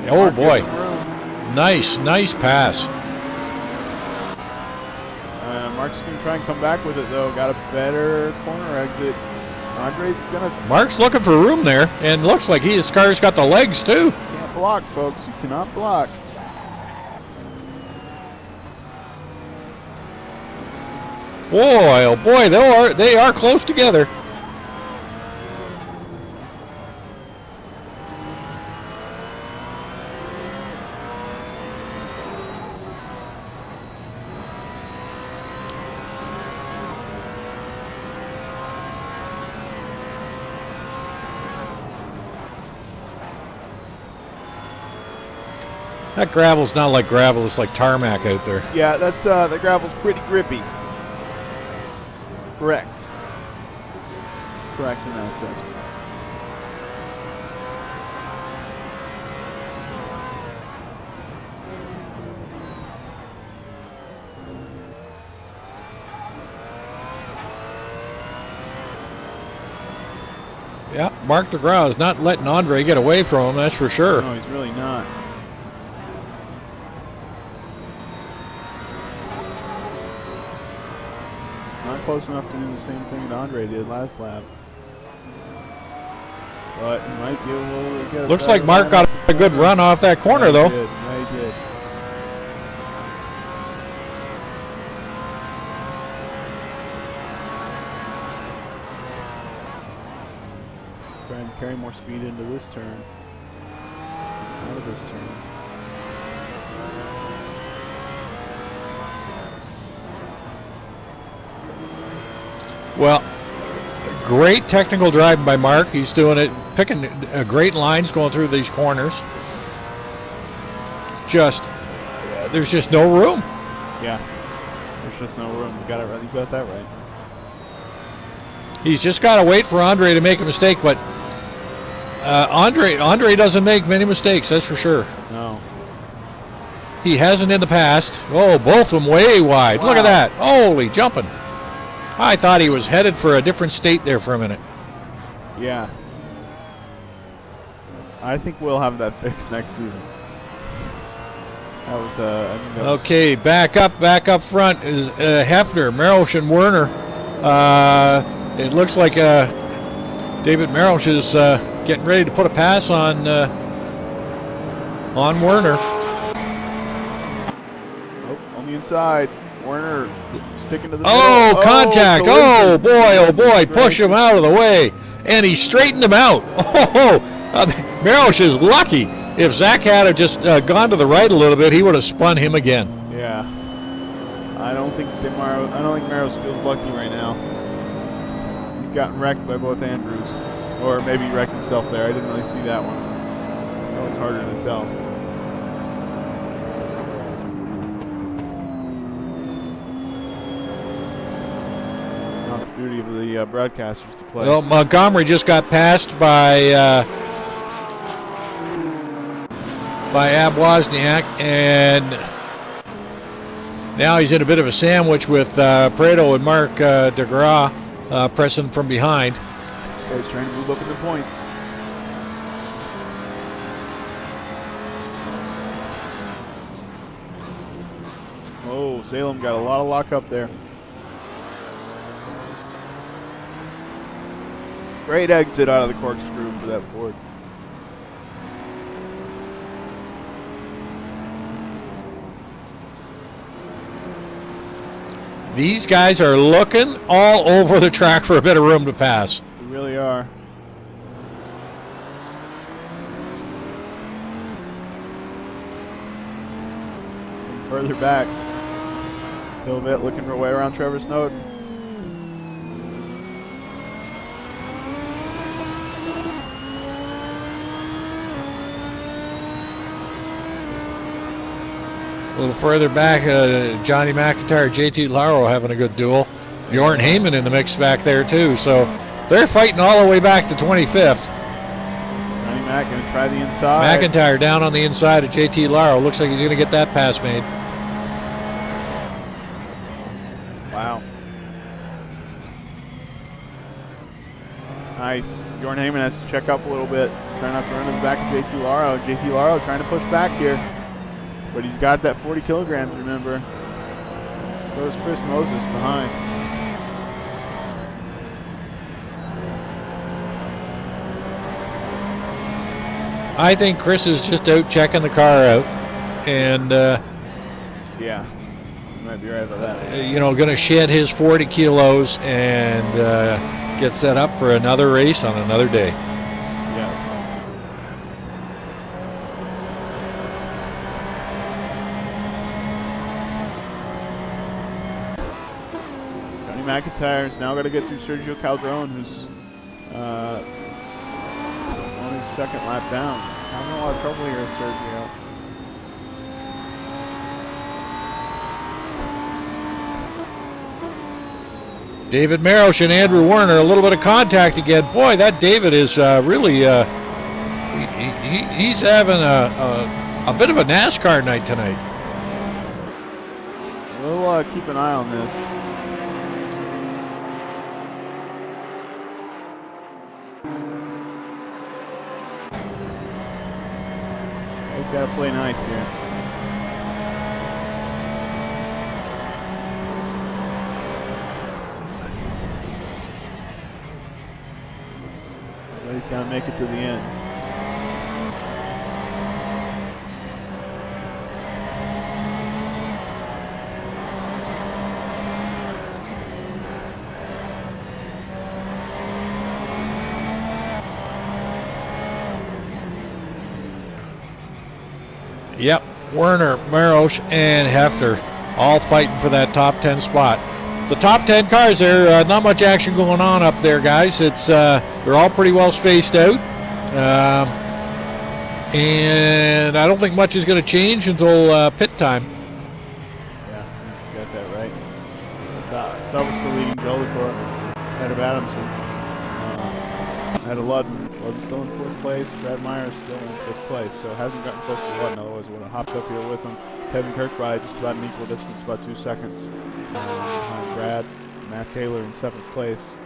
Oh, Mark boy. gets the room. Nice pass. Mark's going to try and come back with it, though. Got a better corner exit. Andre's going to... Mark's looking for room there, and looks like his car's got the legs, too. Can't block, folks. You cannot block. Boy, oh boy, they are close together. That gravel's not like gravel, it's like tarmac out there. Yeah, that's the gravel's pretty grippy. Correct. Correct in that sense. Yeah, Mark DeGraw is not letting Andre get away from him, that's for sure. No, he's really not. Not close enough to do the same thing that Andre did last lap. But he might be able to get Looks like Mark got a good run off that corner, though. Yeah, he did. Try and carry more speed into this turn. Out of this turn. Well, great technical driving by Mark. He's doing it, picking great lines going through these corners. There's just no room. Yeah, there's just no room. You got it right. You got that right. He's just got to wait for Andre to make a mistake, but Andre doesn't make many mistakes, that's for sure. No. He hasn't in the past. Oh, both of them way wide. Wow. Look at that. Holy jumping. I thought he was headed for a different state there for a minute. Yeah. I think we'll have that fixed next season. That was okay, back up front is Hefner, Merosh, and Werner. It looks like David Merosh is getting ready to put a pass on Werner. Oh, on the inside. Werner sticking to the middle. Contact. Oh boy, push him out of the way. And he straightened him out. Merosh is lucky. If Zach had just gone to the right a little bit, he would have spun him again. Yeah. I don't think Merosh feels lucky right now. He's gotten wrecked by both Andrews. Or maybe he wrecked himself there. I didn't really see that one. That was harder to tell. Duty of the broadcasters to play. Well, Montgomery just got passed by Ab Wozniak, and now he's in a bit of a sandwich with Prado and Mark DeGras pressing from behind. This guy's trying to move up in the points. Oh, Salem got a lot of lock up there. Great exit out of the corkscrew for that Ford. These guys are looking all over the track for a bit of room to pass. They really are. And further back. A little bit looking for a way around Trevor Snowden. A little further back, Johnny McIntyre, JT Laro having a good duel. Bjorn Heyman in the mix back there too. So they're fighting all the way back to 25th. Johnny Mac going to try the inside. McIntyre down on the inside of JT Laro. Looks like he's going to get that pass made. Wow. Nice. Bjorn Heyman has to check up a little bit. Try not to run in the back of JT Laro. JT Laro trying to push back here. But he's got that 40 kilograms, remember. So is Chris Moses behind. I think Chris is just out checking the car out. And, yeah, you might be right about that. You know, going to shed his 40 kilos and get set up for another race on another day. Yeah. McIntyre's now got to get through Sergio Calderon, who's on his second lap down. Having a lot of trouble here, Sergio. David Merosh and Andrew Werner, a little bit of contact again. Boy, that David is really, he's having a bit of a NASCAR night tonight. We'll keep an eye on this. He's got to play nice here. Got to make it to the end. Yep, Werner, Maros, and Hefter all fighting for that top 10 spot. The top 10 cars there, not much action going on up there, guys. It's they're all pretty well spaced out. And I don't think much is going to change until pit time. Yeah, you got that right. Szabo still leading Bellator ahead of Adamson. Ahead of Ludden. Ludden's still in 4th place. Brad Meyer's still in 5th place, so hasn't gotten close to Ludden, otherwise would have hopped up here with him. Kevin Kirkbride just about an equal distance, about 2 seconds behind Brad. Matt Taylor in 7th place.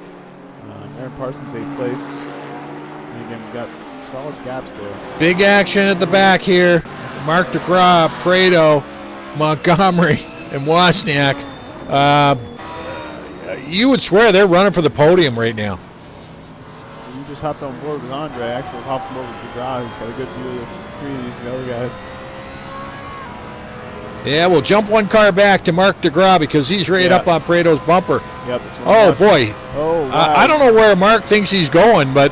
Aaron Parsons 8th place. And again, we've got solid gaps there. Big action at the back here. Mark DeGraw, Prado, Montgomery, and Wozniak. You would swear they're running for the podium right now. You just hopped on board with Andre. Actually hopped on board with DeGraw, who's got a good view of 3 of these other guys. Yeah, we'll jump one car back to Mark DeGraw because he's right up on Prado's bumper. Yep. Oh, boy. Oh, wow. I don't know where Mark thinks he's going, but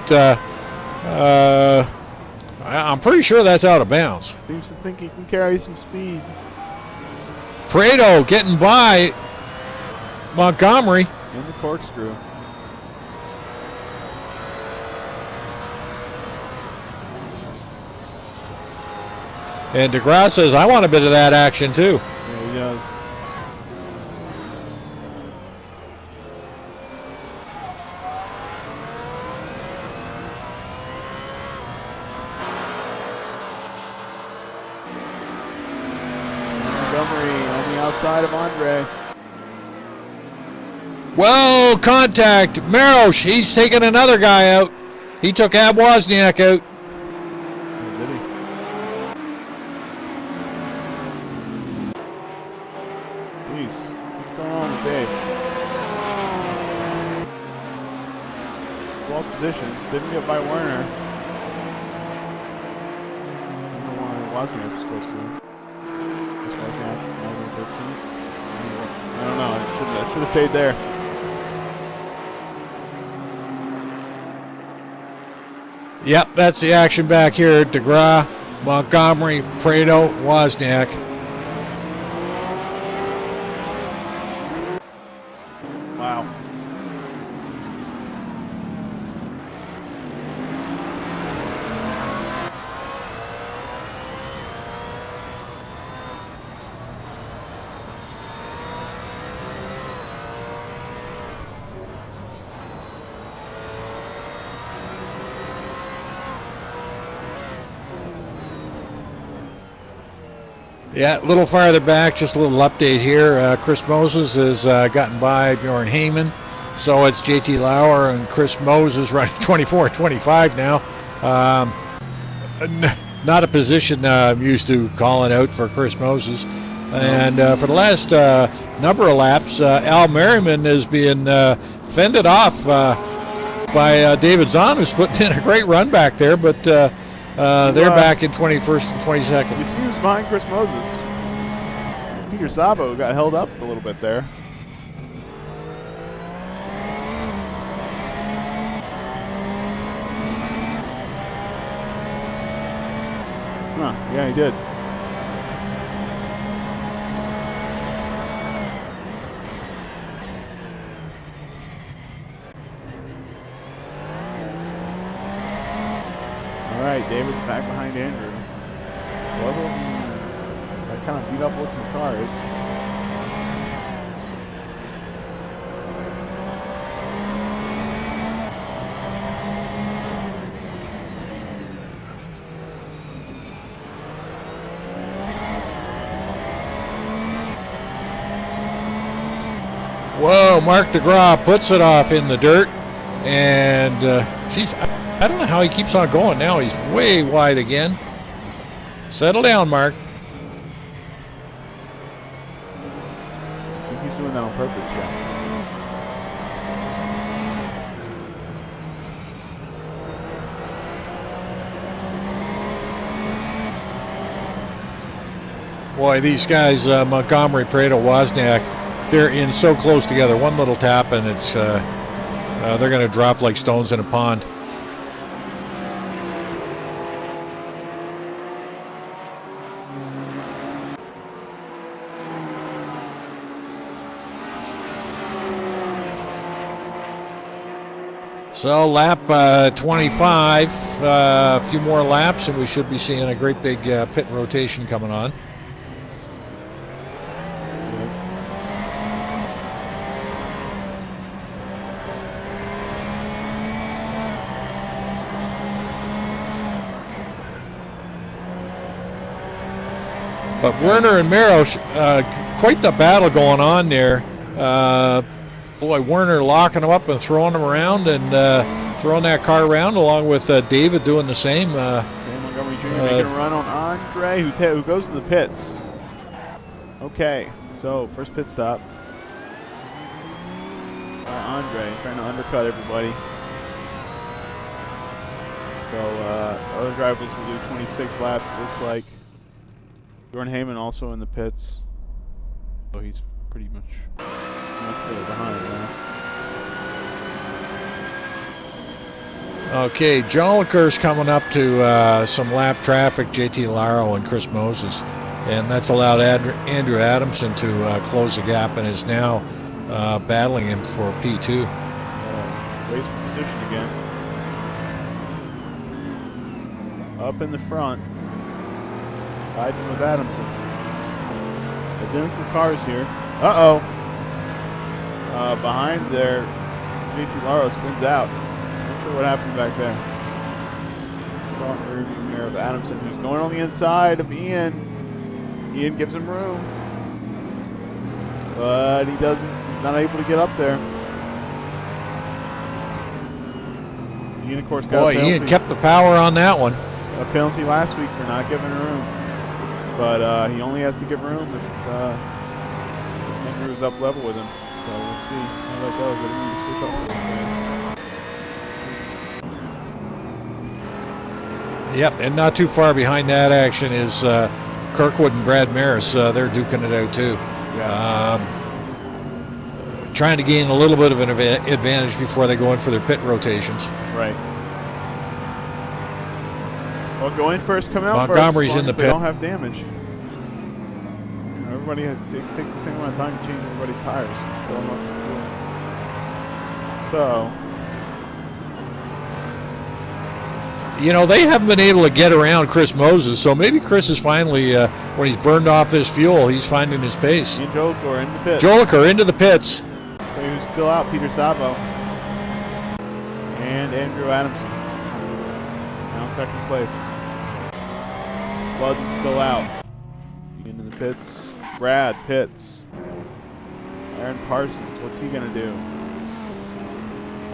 I'm pretty sure that's out of bounds. Seems to think he can carry some speed. Prado getting by Montgomery. In the corkscrew. And DeGraw says, I want a bit of that action too. Yeah, he does. Montgomery on the outside of Andre. Well, contact. Maros, he's taking another guy out. He took Ab Wozniak out. Oh, did he? Jeez, what's going on with Dave? 12th position, didn't get by Werner. I don't know why Wozniak was close to him. This Wozniak, 13. I don't know, I should have stayed there. Yep, that's the action back here. DeGraw, Montgomery, Prado, Wozniak. Wow. Yeah, a little farther back, just a little update here. Chris Moses has gotten by Bjorn Heyman. So it's JT Lauer and Chris Moses running 24-25 now. Not a position I'm used to calling out for Chris Moses. And for the last number of laps, Al Merriman is being fended off by David Zahn, who's putting in a great run back there, but they're back in 21st and 22nd. You see who's behind Chris Moses? It's Peter Szabo, who got held up a little bit there. Huh, yeah, he did. All right, David's back behind Andrew. Both of them got kind of beat up looking cars. Whoa, Mark DeGraw puts it off in the dirt, and I don't know how he keeps on going now. He's way wide again. Settle down, Mark. I think he's doing that on purpose, yeah. Boy, these guys, Montgomery, Pareto, Wozniak, they're in so close together. One little tap and it's they're going to drop like stones in a pond. So lap 25, a few more laps, and we should be seeing a great big pit rotation coming on. But Werner and Merrow, quite the battle going on there. Boy, Werner locking them up and throwing them around and throwing that car around, along with David doing the same. Sam Montgomery Jr. making a run on Andre, who goes to the pits. Okay, so first pit stop by Andre, trying to undercut everybody. So other drivers will do 26 laps, it looks like. Jordan Heyman also in the pits. So he's pretty much behind now. Okay, Jolicoeur's coming up to some lap traffic, JT Laro and Chris Moses. And that's allowed Andrew Adamson to close the gap and is now battling him for P2. Race for position again. Up in the front. Riding with Adamson. Identical cars here. Uh-oh. Behind there, JT Laro spins out. Not sure what happened back there. Front rear view mirror of Adamson, who's going on the inside of Ian. Ian gives him room. But he doesn't, he's not able to get up there. Ian, of course, got a penalty. Ian kept the power on that one. A penalty last week for not giving room. But he only has to give room if Andrew's up level with him. So we'll see how that goes. I didn't need to switch off those guys. Yep, and not too far behind that action is Kirkwood and Brad Maris. They're duking it out too. Yeah. Trying to gain a little bit of an advantage before they go in for their pit rotations. Right. Well, go in first, come out Montgomery's first. in the They pit. don't have damage. Everybody it takes the same amount of time to change everybody's tires. Fill them up with fuel. So, you know, they haven't been able to get around Chris Moses, so maybe Chris is finally, when he's burned off this fuel, he's finding his pace. Ian Jolicoeur in the pits. Jolicoeur into the pits. Who's still out? Peter Szabo. And Andrew Adamson. Now second place. Bud's still out. Into the pits. Brad Pitts. Aaron Parsons. What's he going to do?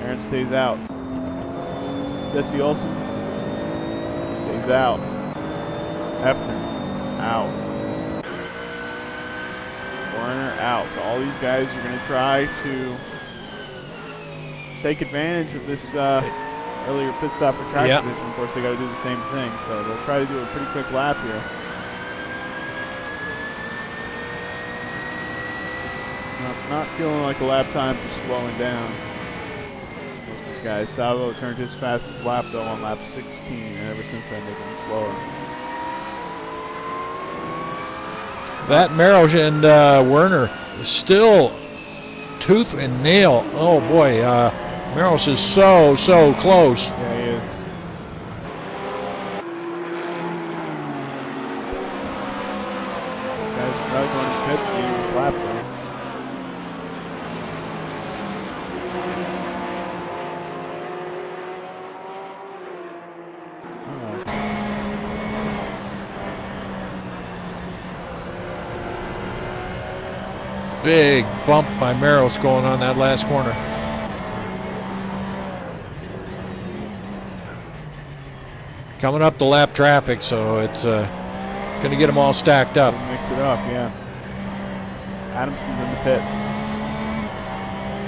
Aaron stays out. Jesse Olsen stays out. Hefner out. Werner out. So all these guys are going to try to take advantage of this earlier pit stop for track position. Of course, they got to do the same thing. So they'll try to do a pretty quick lap here. Not feeling like the lap times are slowing down. Most of these guys. Szabo turned his fastest lap though on lap 16, and ever since then they've been slower. That Merrow and Werner still tooth and nail. Oh boy, Merrow is so close. Yeah, he is. These guys are probably going to pits getting this lap though. Big bump by Merrow's going on that last corner. Coming up the lap traffic, so it's going to get them all stacked up. Mix it up, yeah. Adamson's in the pits.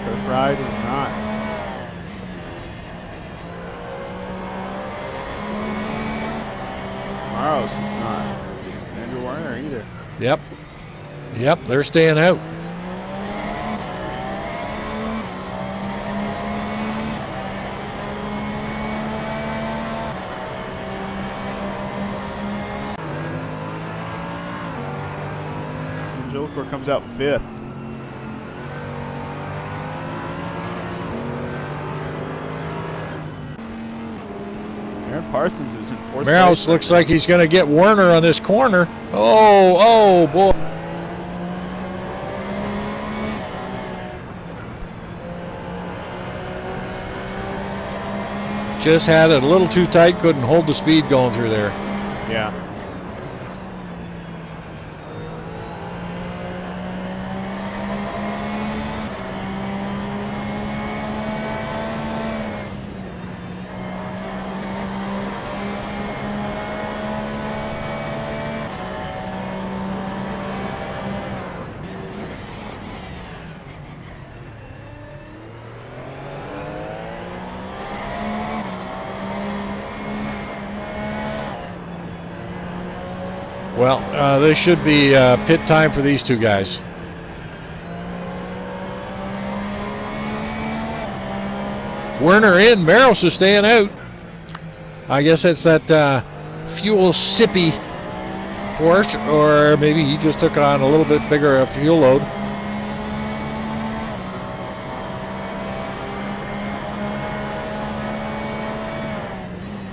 Third ride or not. Maros is not. Andrew Werner either. Yep. Yep, they're staying out. Angelico comes out 5th. Aaron Parsons is in 4th Mouse place. looks like he's going to get Werner on this corner. Oh, boy. Just had it a little too tight, couldn't hold the speed going through there. Yeah. Well, this should be pit time for these two guys. Werner in, Maros is staying out. I guess it's that fuel sippy Porsche, or maybe he just took on a little bit bigger fuel load.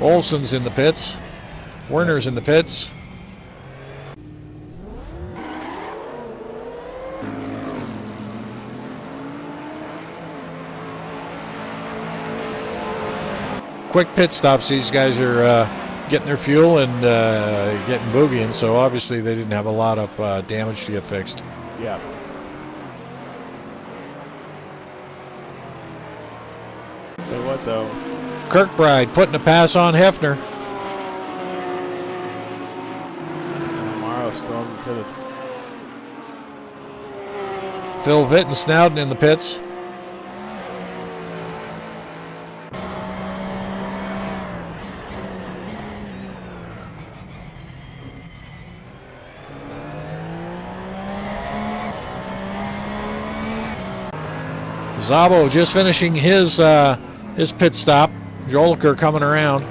Olsen's in the pits. Werner's in the pits. Quick pit stops. These guys are getting their fuel and getting boogieing, so obviously they didn't have a lot of damage to get fixed. Yeah. Tell you what, though. Kirkbride putting a pass on Hefner. Morrow still unpitted. Phil Vitt and Snowden in the pits. Szabo just finishing his pit stop. Jolker coming around.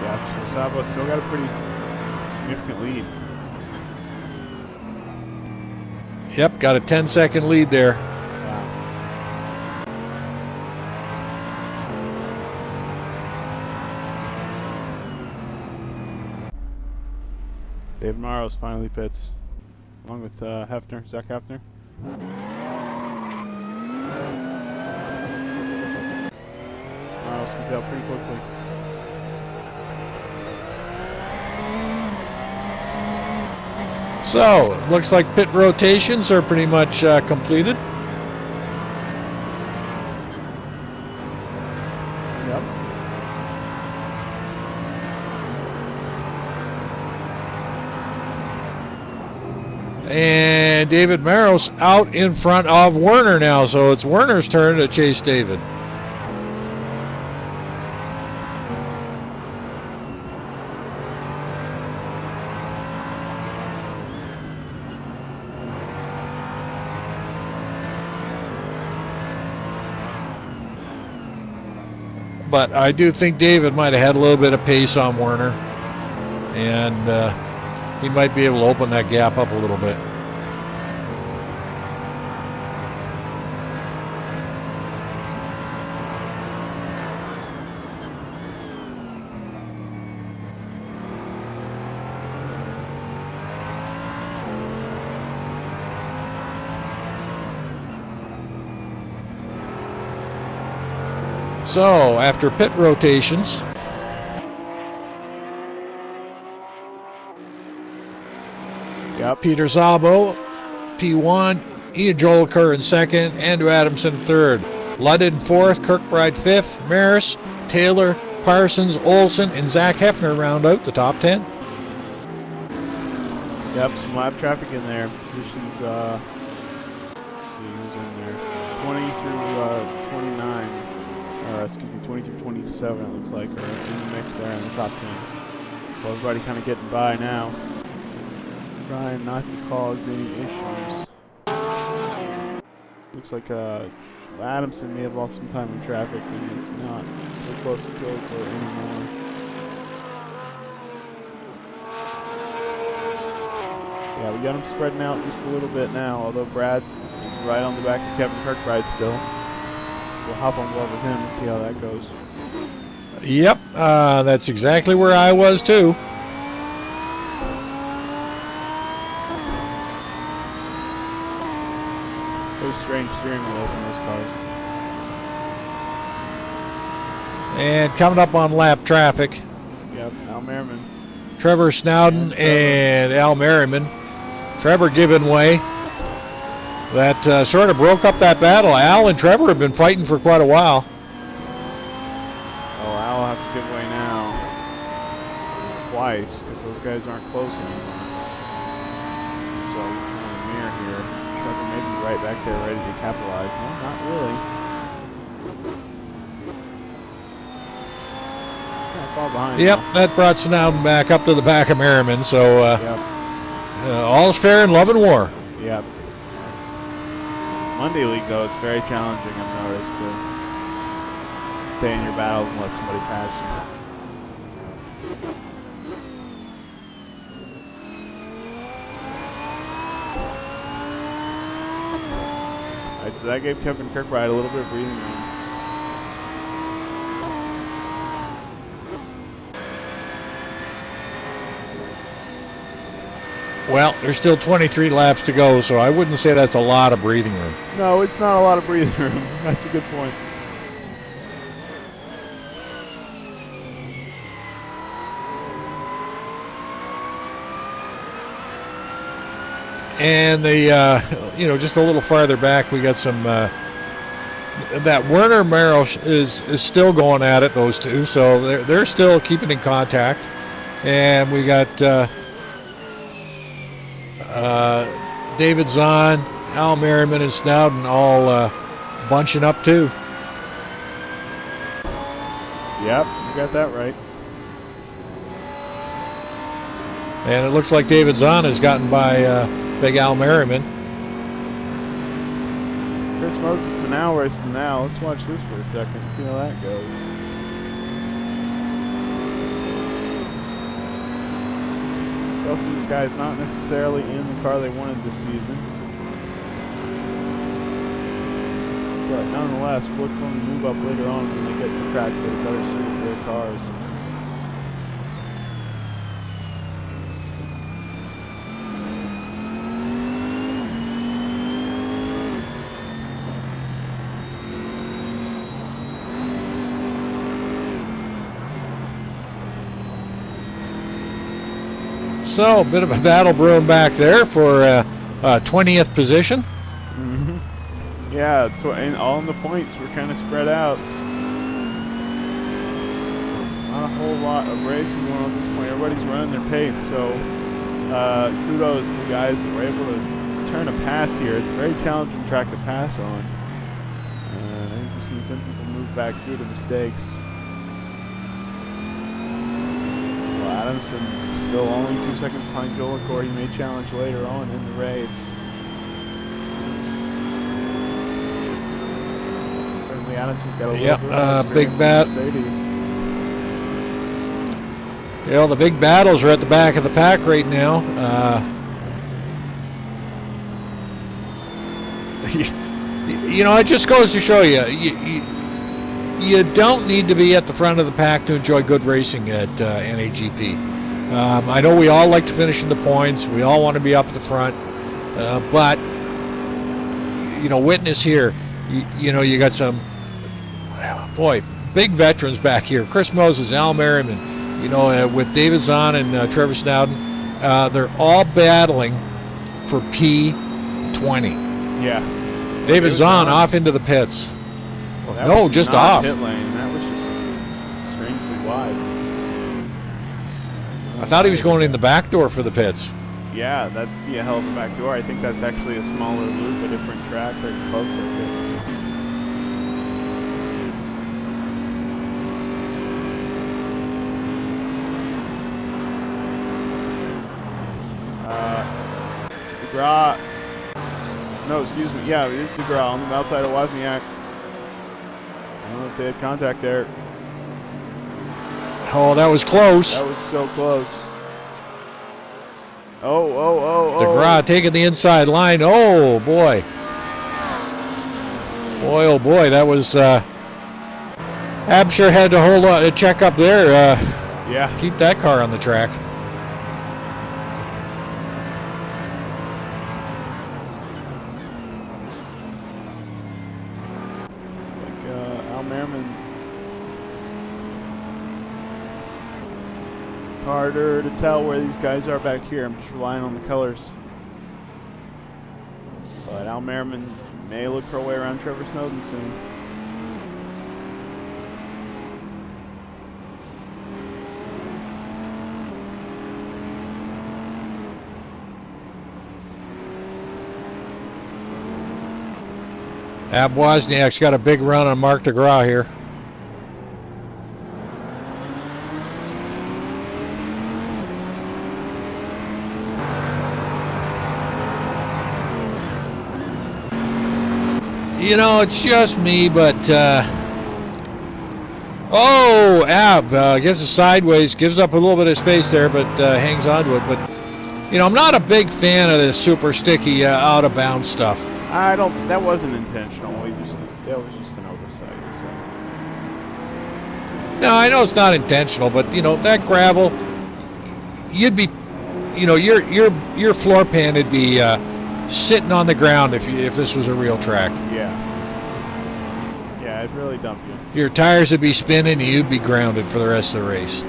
Yeah, so Szabo still got a pretty significant lead. Yep, got a 10-second lead there. David Morrows finally pits, along with Hefner, Zach Hefner. Morrows comes out pretty quickly. So, it looks like pit rotations are pretty much completed. Yep. And David Maros out in front of Werner now, so it's Werner's turn to chase David. But I do think David might have had a little bit of pace on Werner, and he might be able to open that gap up a little bit. So, after pit rotations, Yep. Peter Szabo, P1, Ian Jolker in second, Andrew Adamson third, Ludden fourth, Kirkbride fifth, Maris, Taylor, Parsons, Olsen, and Zach Hefner round out the top 10. Yep, some lap traffic in there. Positions, let's see who's in there. 20 through 29 or excuse me, 23-27 it looks like, are in the mix there in the top 10. So everybody kind of getting by now. Trying not to cause any issues. Looks like Adamson may have lost some time in traffic and is not so close to Joker anymore. Yeah, we got him spreading out just a little bit now, although Brad is right on the back of Kevin Kirkbride still. We'll hop on board with him and see how that goes. Yep, that's exactly where I was too. Very strange steering wheels in those cars. And coming up on lap traffic. Yep, Al Merriman. Trevor Snowden and Al Merriman. Trevor giving way. That sort of broke up that battle. Al and Trevor have been fighting for quite a while. Oh, Al will have to give way now. Twice, because those guys aren't close anymore. So, on the mirror here. Trevor may be right back there ready to capitalize. No, not really. Not far behind. Yep, now. that brought Snowden back up to the back of Merriman. So, Yep. all's fair in love and war. Yep. Monday League, though, it's very challenging, I've noticed, to stay in your battles and let somebody pass you. Alright, so that gave Kevin Kirkbride a little bit of breathing room. Well, there's still 23 laps to go, so I wouldn't say that's a lot of breathing room. No, it's not a lot of breathing room. That's a good point. And the, just a little farther back, we got some, that Werner Merrill is still going at it, those two, so they're still keeping in contact. And we got David Zahn, Al Merriman, and Snowden all bunching up too. Yep, you got that right. And it looks like David Zahn has gotten by Big Al Merriman. Chris Moses an hour worse than now. Let's watch this for a second and see how that goes. Both of these guys not necessarily in the car they wanted this season. But nonetheless, Ford's going to move up later on when they get to tracks that are better suited for their cars. So, a bit of a battle brewing back there for 20th position. Mm-hmm. Yeah, and all in the points were kind of spread out. Not a whole lot of racing going on at this point. Everybody's running their pace, so kudos to the guys that were able to turn a pass here. It's a very challenging track to pass on. I think we've seen some people move back due to mistakes. Well, Adamson's still only 2 seconds behind Jolicoeur. He may challenge later on in the race. Certainly Adamson's got a little bit of big bat. The big battles are at the back of the pack right now. It just goes to show you don't need to be at the front of the pack to enjoy good racing at NAGP. I know we all like to finish in the points. We all want to be up at the front. But, witness here, you got some, big veterans back here. Chris Moses, Al Merriman, with David Zahn and Trevor Snowden. They're all battling for P20. Yeah. David Zahn off into the pits. No, just off. Pit lane. That was just strangely wide. I thought he was going in the back door for the pits. Yeah, that'd be a hell of a back door. I think that's actually a smaller loop, a different track, or closer. DeGraw. No, excuse me. Yeah, it is DeGraw on the outside of Wozniak. I don't know if they had contact there. Oh, that was close. That was so close. Oh. DeGraw taking the inside line. Oh, boy. Boy, oh, boy. That was... Absher had to hold on, check up there. Yeah. Keep that car on the track. Al Merriman. Harder to tell where these guys are back here. I'm just relying on the colors. But Al Merriman may look for a way around Trevor Snowden soon. Ab Wozniak's got a big run on Mark DeGraw here. You know, it's just me, but oh, Ab gets it sideways, gives up a little bit of space there, but hangs on to it. But you know, I'm not a big fan of this super sticky out of bounds stuff. That wasn't intentional. That was just an oversight. So. No, I know it's not intentional, but you know that gravel, you'd be, you know, your floor pan would be sitting on the ground if this was a real track. Yeah. Yeah, it'd really dump you. Your tires would be spinning, and you'd be grounded for the rest of the race.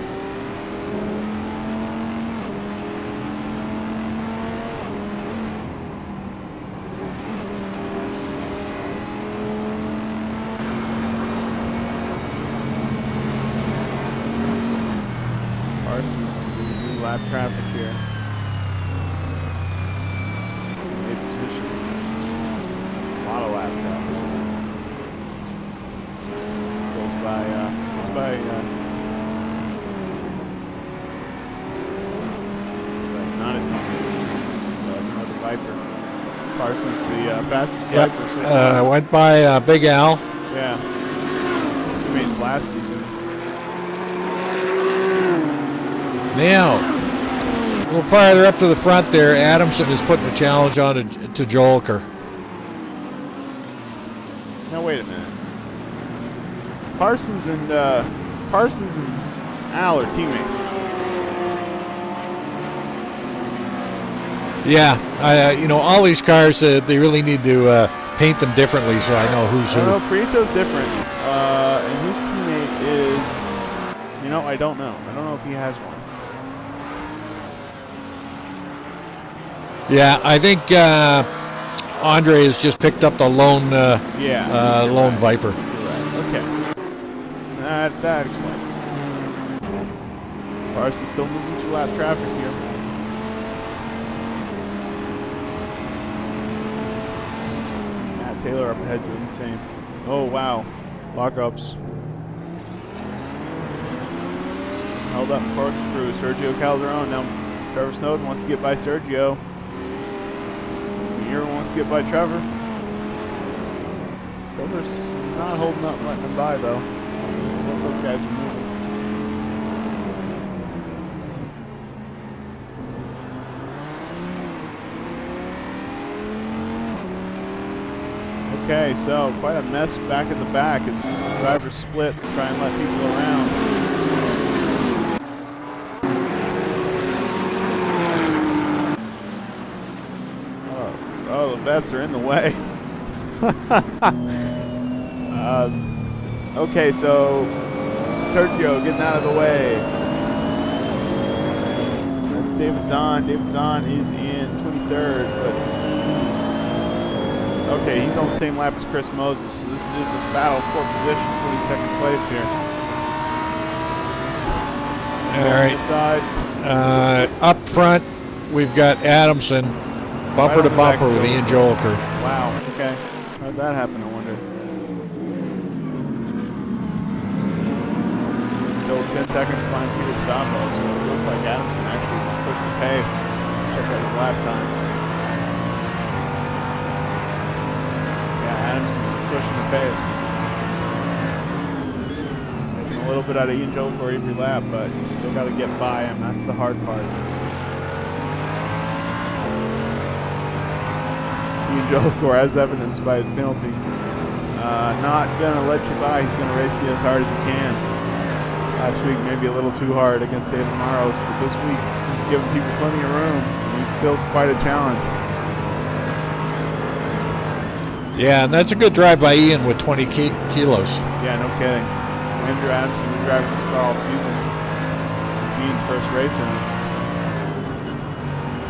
Traffic here. Mid position. A lot of lap traffic. Goes by not as another Viper. Parsons, the fastest Viper. So went by Big Al. Yeah. Teammates last season. Now, a little farther up to the front there, Adamson is putting a challenge on to Jolker. Now wait a minute. Parsons and Al are teammates. Yeah, you know, all these cars, they really need to paint them differently so I know who's who. No, Prieto's different, and his teammate is, you know, I don't know. I don't know if he has one. Yeah, I think Andre has just picked up the lone lone right. Viper. Right. Okay. That explains. Parsons still moving through lap traffic here. Matt Taylor up ahead doing the same. Oh wow, lockups. Held up corkscrew. Sergio Calderon. Now Trevor Snowden wants to get by Sergio. Wants to get by Trevor. Trevor's not holding up, letting him by though. Both those guys are moving. Okay, so quite a mess back at the back as drivers split to try and let people around. Oh, the vets are in the way. Okay, so Sergio getting out of the way. That's David Zahn. David Zahn is in 23rd, but okay, he's on the same lap as Chris Moses, so this is just a battle for position, 22nd place here. All right. Up front, we've got Adamson. Bumper to bumper with Ian Jolker. Wow, okay. How'd that happen, I wonder? Still 10 seconds behind Peter Szabo, so it looks like Adamson actually just pushed the pace. Check out his lap times. pushing the pace. Taking a little bit out of Ian Jolicoeur every lap, but you still got to get by him. That's the hard part. Ian Jolicoeur, as evidenced by the penalty, not going to let you by. He's going to race you as hard as he can. Last week, maybe a little too hard against David Maros, but this week, he's giving people plenty of room. And he's still quite a challenge. Yeah, and that's a good drive by Ian with 20 kilos. Yeah, no kidding. Andrew Adamson been driving this car all season. It's Ian's first race in it.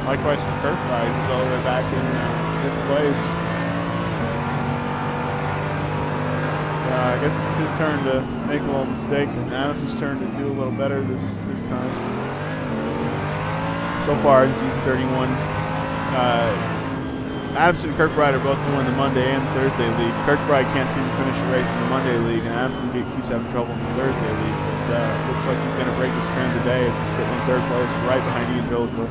Likewise for Kirkbride, who's all the way back in 5th place. I guess it's his turn to make a little mistake, and Adams' turn to do a little better this time. So far in season 31, Adamson and Kirkbride are both doing the Monday and Thursday league. Kirkbride can't seem to finish a race in the Monday league, and Adamson keeps having trouble in the Thursday league. But looks like he's going to break his trend today as he's sitting in 3rd place, right behind Ian Jolicoeur.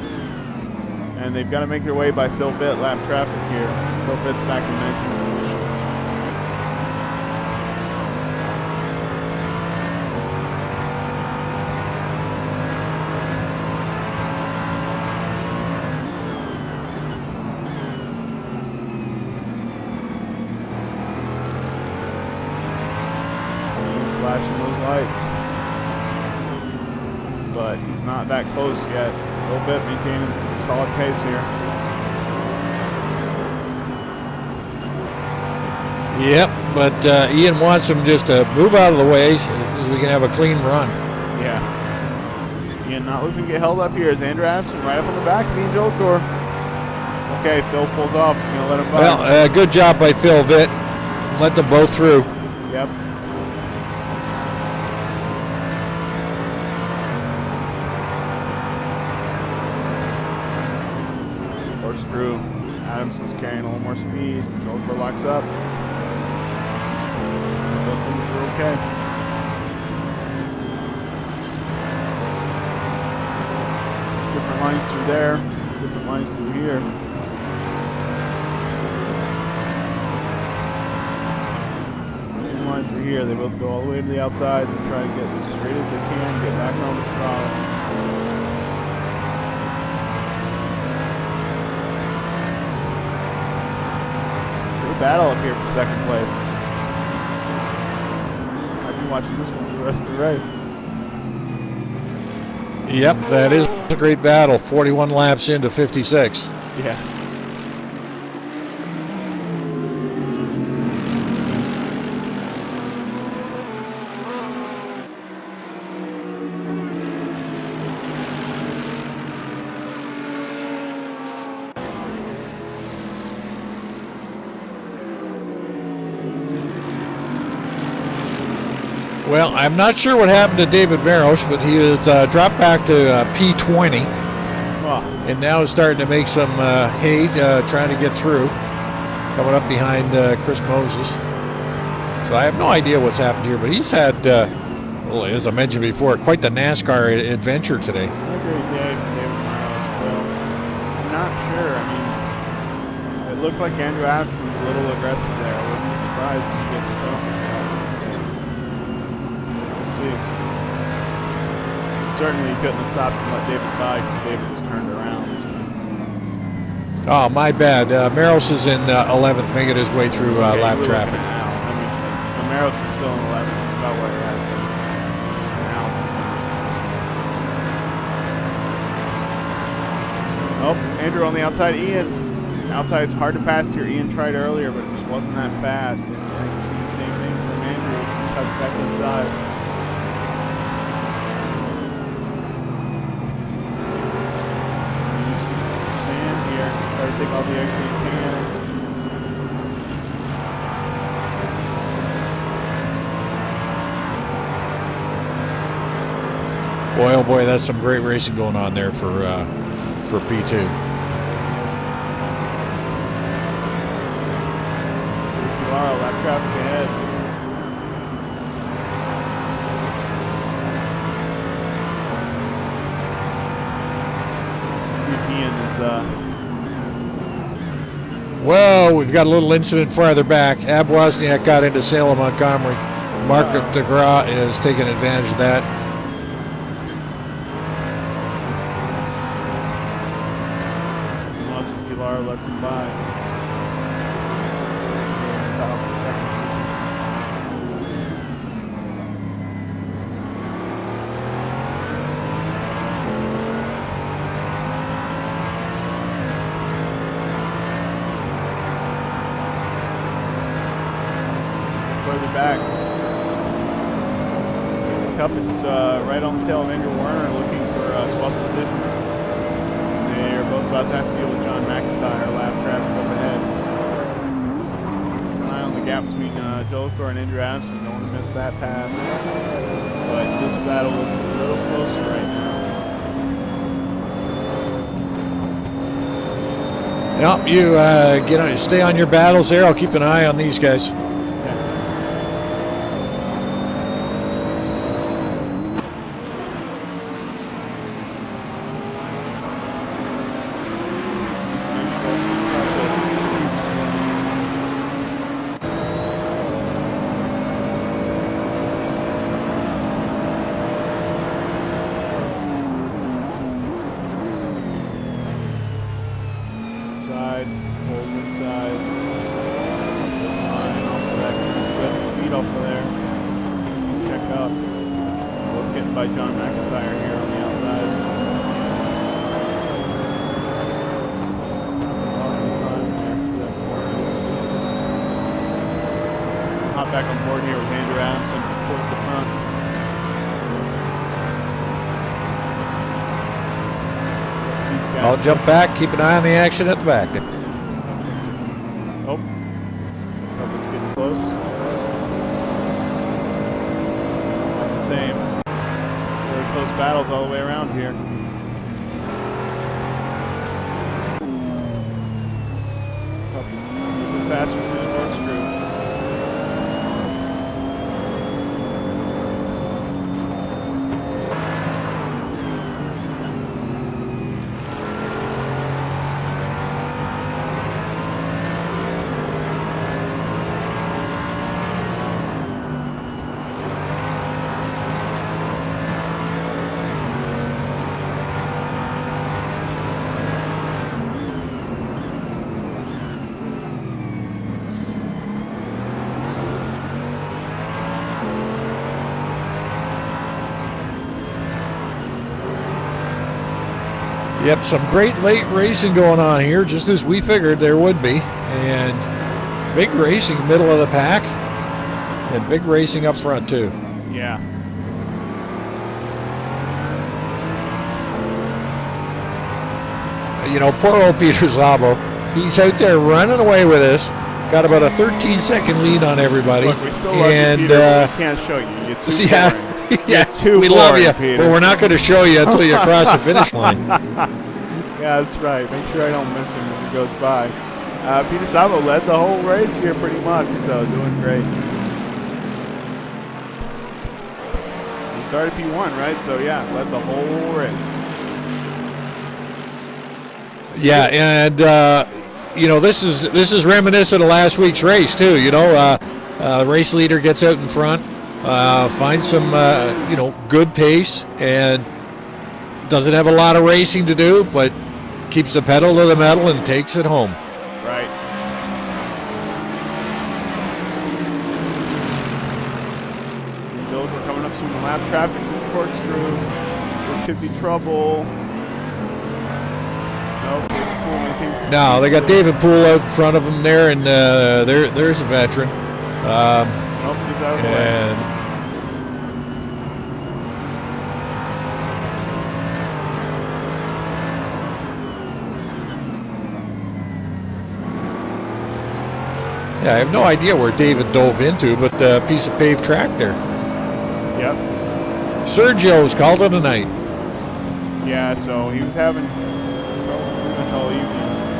And they've got to make their way by Phil Vitt, lap traffic here. Phil Vitt's back in 19th position. Flashing those lights, but he's not that close yet. A little bit maintaining a solid pace here. Yep, but Ian wants him just to move out of the way so we can have a clean run. Yeah. Ian not looking to get held up here as Andrew Adamson right up on the back of Ian Jolicoeur. Okay, Phil pulls off. He's going to let him by. Well, good job by Phil Vitt. Let them both through. Yep. Screw. Adamson's carrying a little more speed. Jolicoeur locks up. Both things are okay. Different lines through there. Different lines through here. Same line through here. They both go all the way to the outside and try to get as straight as they can. Get back on the throttle. Battle up here for 2nd place. I've been watching this one for the rest of the race. Yep, that is a great battle. 41 laps into 56. Yeah. Well, I'm not sure what happened to David Maros, but he has dropped back to P20. Oh. And now is starting to make some hay, trying to get through. Coming up behind Chris Moses. So I have no idea what's happened here, but he's had, well, as I mentioned before, quite the NASCAR adventure today. What a great day for David Maros. Well, I'm not sure. I mean, it looked like Andrew Adamson was a little aggressive there. I wouldn't be surprised if he gets a penalty for that mistake. We'll see. Certainly he couldn't have stopped and let David by because David was turned around. So. Oh, my bad. Maros is in 11th, making his way through lap traffic. That makes sense. So Maros is still in 11th. That's about where he has been. Oh, Andrew on the outside. Ian. Outside's hard to pass here. Ian tried earlier, but it just wasn't that fast. And I think we're seeing the same thing from Andrew as he cuts back inside. Sand here. Try to take all the exit you can. Boy, oh boy, that's some great racing going on there for P2. Lap traffic ahead. Ian is Well, we've got a little incident farther back. Ab Wozniak got into Salem Montgomery. Mark DeGraw is taking advantage of that. Pilar lets him by. Further back. Cup, it's right on the tail of Andrew Werner, looking for 12th position. They're both about to have to deal with John McIntyre, lap traffic up ahead. Keep an eye on the gap between Jolicoeur and Andrew Adamson. Don't want to miss that pass. But this battle looks a little closer right now. Yep, you stay on your battles there. I'll keep an eye on these guys. By John McIntyre here on the outside. Awesome time there. Hop back on board here with Andrew Adamson towards the front. I'll jump back, keep an eye on the action at the back. Oh, it's getting close. About the same. Close battles all the way around here. Moving faster through the corkscrew. Yep, some great late racing going on here, just as we figured there would be. And big racing middle of the pack, and big racing up front too. Yeah. You know, poor old Peter Szabo, he's out there running away with us. Got about a 13-second lead on everybody. Look, we still love you, Peter, but we can't show you. You're too boring. Yeah, too we boring, love you, Peter. but we're not going to show you until you cross the finish line. Yeah, that's right. Make sure I don't miss him as he goes by. Peter Szabo led the whole race here pretty much, so doing great. He started P1, right? So yeah, led the whole race. Yeah, and you know, this is reminiscent of last week's race too. You know, the race leader gets out in front. Finds some, you know, good pace and doesn't have a lot of racing to do, but keeps the pedal to the metal and takes it home. Right. We're coming up some lap traffic to the corkscrew. This could be trouble. Nope, Poole maintains. No, they got David Poole out in front of them there, and there's a veteran. Nope, he's out of the way. Yeah, I have no idea where David dove into, but a piece of paved track there. Yep. Sergio's called it a night. Yeah, so he was having trouble all evening.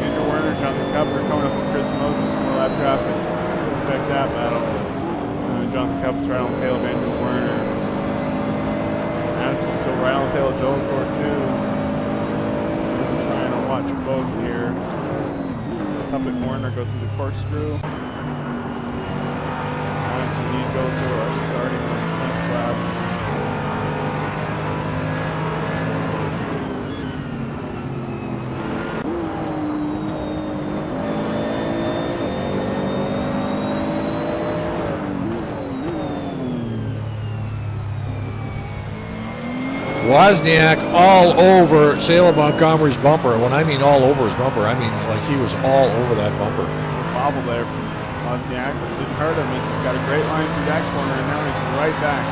Andrew Werner, John Cupper coming up with Chris Moses, more lap traffic. Could affect that battle. John Cupper's right on the tail of Andrew Werner. Adams is still right on the tail of Jolicoeur too. Trying to watch both here. Puppet corner, go through the corkscrew. So we need to go through our starting next lap. Wozniak all over Salem Montgomery's bumper. When I mean all over his bumper, I mean like he was all over that bumper. Bobble there from Wozniak, but it didn't hurt him. He's got a great line through that corner, and now he's right back.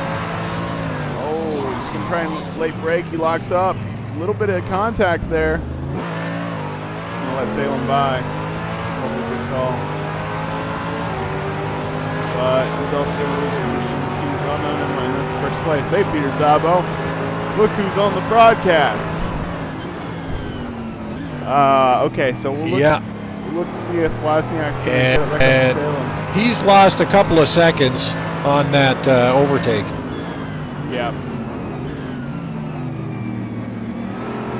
Oh, he's going to try and late break. He locks up. A little bit of contact there. Going to let Salem by. Probably a good call. But he's also going to lose position. Oh, no, never mind. That's first place. Hey, Peter Szabo. Look who's on the broadcast. Okay, so we'll look, we'll look and see if Wozniak's going to get it back up to Salem. He's lost a couple of seconds on that overtake. Yeah.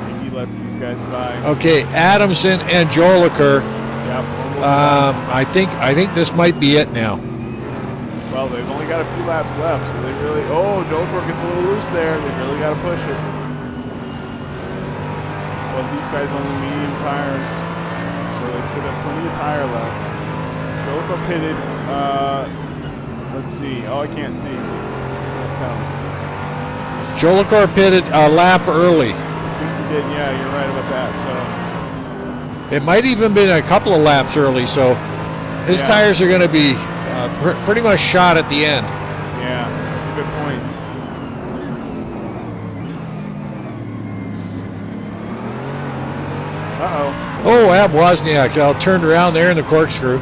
I think he lets these guys by. Okay, Adamson and Joliker. Yep. I think this might be it now. Well, they've only got a few laps left, so they really... Oh, Joliker gets a little loose there. They really got to push it. But these guys on the medium tires, so they should have plenty of tire left. Joliker pitted, let's see. Oh, I can't see. Can't tell. Joliker pitted a lap early. I think he did, yeah, you're right about that. So it might even been a couple of laps early, so his tires are going to be pretty much shot at the end. Yeah, that's a good point. Uh-oh. Oh, Ab Wozniak turned around there in the corkscrew.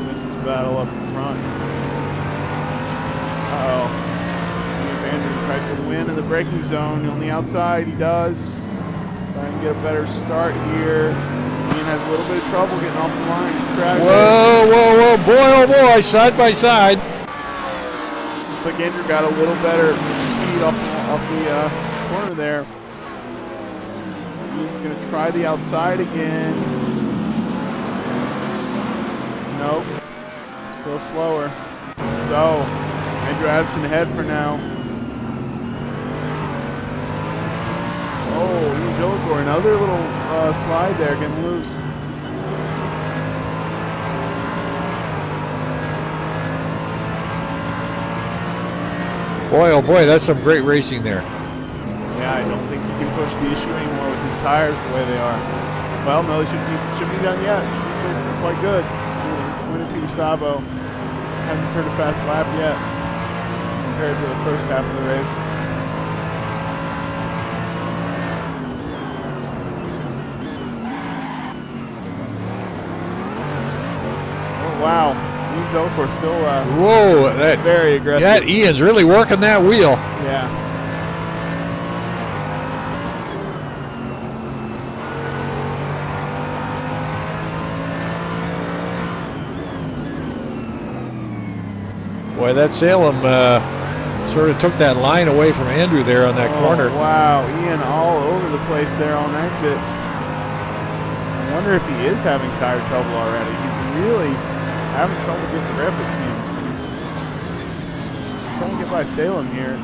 Missed this battle up front. Uh-oh. See if Andrew tries to win in the braking zone on the outside. He does. Try and get a better start here. Ian has a little bit of trouble getting off the line. Whoa, whoa, whoa, boy, oh boy, side by side. Looks like Andrew got a little better speed off the corner there. Ian's going to try the outside again. Nope. Still slower. So, Andrew Adamson ahead for now. Oh, Ian Joliker, another little slide there, getting loose. Boy, oh boy, that's some great racing there. Yeah, I don't think he can push the issue anymore with his tires the way they are. Well, no, they should be done yet. Should be still quite good. So, winner Peter Szabo hasn't turned a fast lap yet compared to the first half of the race. Wow, Ian Joliker still whoa, that very aggressive. Yeah, Ian's really working that wheel. Yeah. Boy, that Salem sort of took that line away from Andrew there on that corner. Wow, Ian all over the place there on exit. I wonder if he is having tire trouble already. He's really having trouble getting grip, it seems. He's trying to get by Salem here.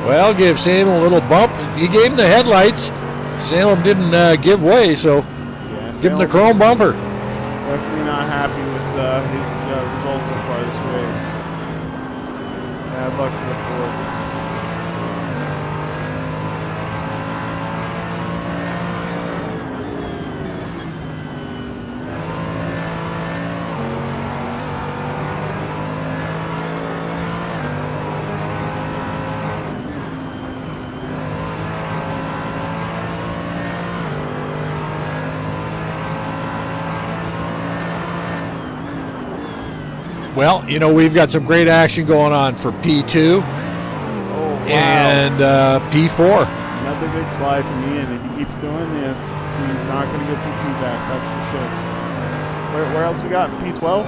Well, give Salem a little bump. He gave him the headlights. Salem didn't give way, so give him the chrome bumper. Definitely not happy with his results so far this race. Bad luck for the Fords. Well, you know, we've got some great action going on for P2 and P4. Another big slide from Ian. If he keeps doing this, he's not going to get P2 back, that's for sure. Where else we got? P12?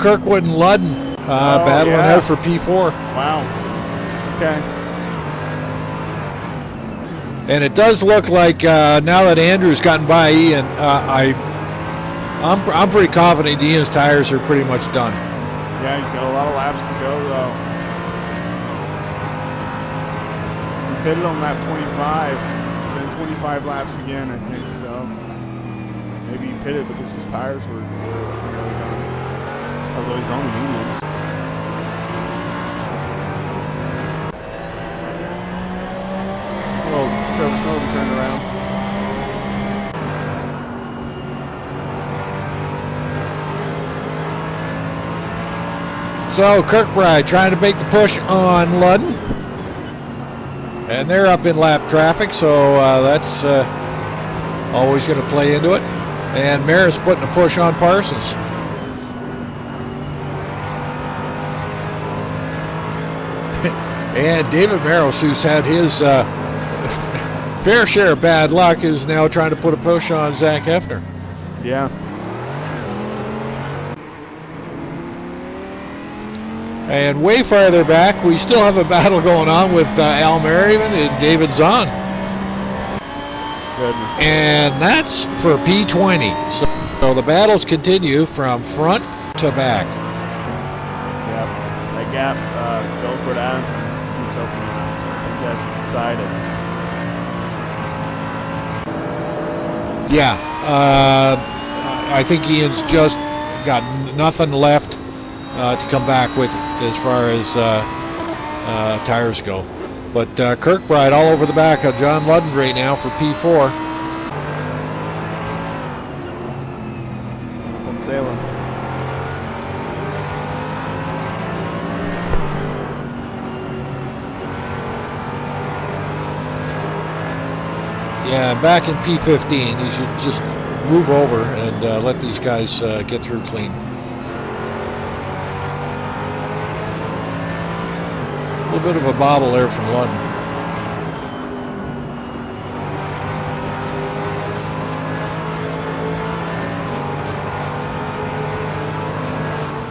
Kirkwood and Ludden battling out for P4. Wow. Okay. And it does look like now that Andrew's gotten by Ian, I'm pretty confident Ian's tires are pretty much done. Yeah, he's got a lot of laps to go though. He pitted on lap 25. It's been 25 laps again, I think so. Maybe he pitted because his tires were really done. Although he's on the mediums. Well, Trevor Snowden turned around. So Kirkbride trying to make the push on Ludden. And they're up in lap traffic, so that's always going to play into it. And Maris putting a push on Parsons. And David Maros, who's had his fair share of bad luck, is now trying to put a push on Zach Hefner. Yeah. And way farther back, we still have a battle going on with Al Merriman and David Zahn. Goodness. And that's for P20. So the battles continue from front to back. Yep. That gap, Belford Adams keeps opening up, so I think that's decided. Yeah. I think Ian's just got nothing left to come back with as far as tires go. But Kirkbride all over the back of John Ludden right now for P4. From Salem. Yeah, back in P15, he should just move over and let these guys get through clean. A little bit of a bobble there from Ludden.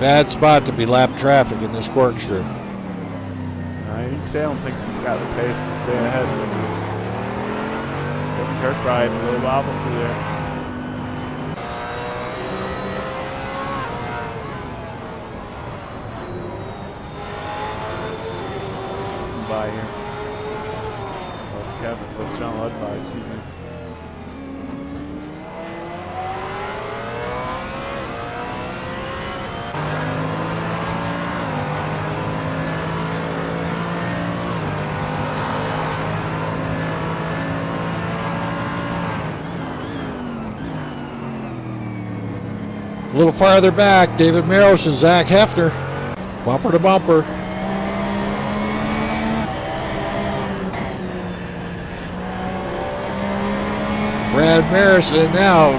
Bad spot to be lap traffic in this corkscrew. I think Salem thinks he's got the pace to stay ahead of him. Kirkbride, a little wobble through there. By here. That's Kevin. That's John Ludd by, excuse me. A little farther back, David Maros and Zach Hefner, bumper to bumper. Brad Maris, and now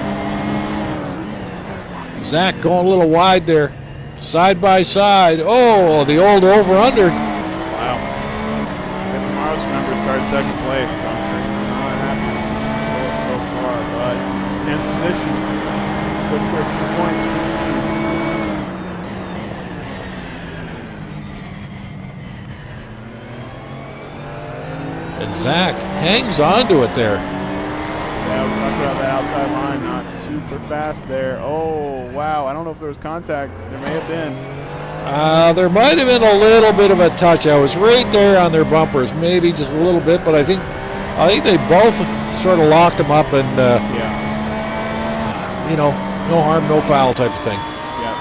Zach going a little wide there, side by side. Oh, the old over-under. Wow. David Maros, remember, started second place, so I'm sure he's not happy with it so far, but in position. Good for a few points for the team. And Zach hangs on to it there. Yeah, we talked about that outside line, not super fast there. Oh, wow. I don't know if there was contact. There may have been. There might have been a little bit of a touch. I was right there on their bumpers, maybe just a little bit, but I think they both sort of locked them up and, yeah. You know, no harm, no foul type of thing. Yep.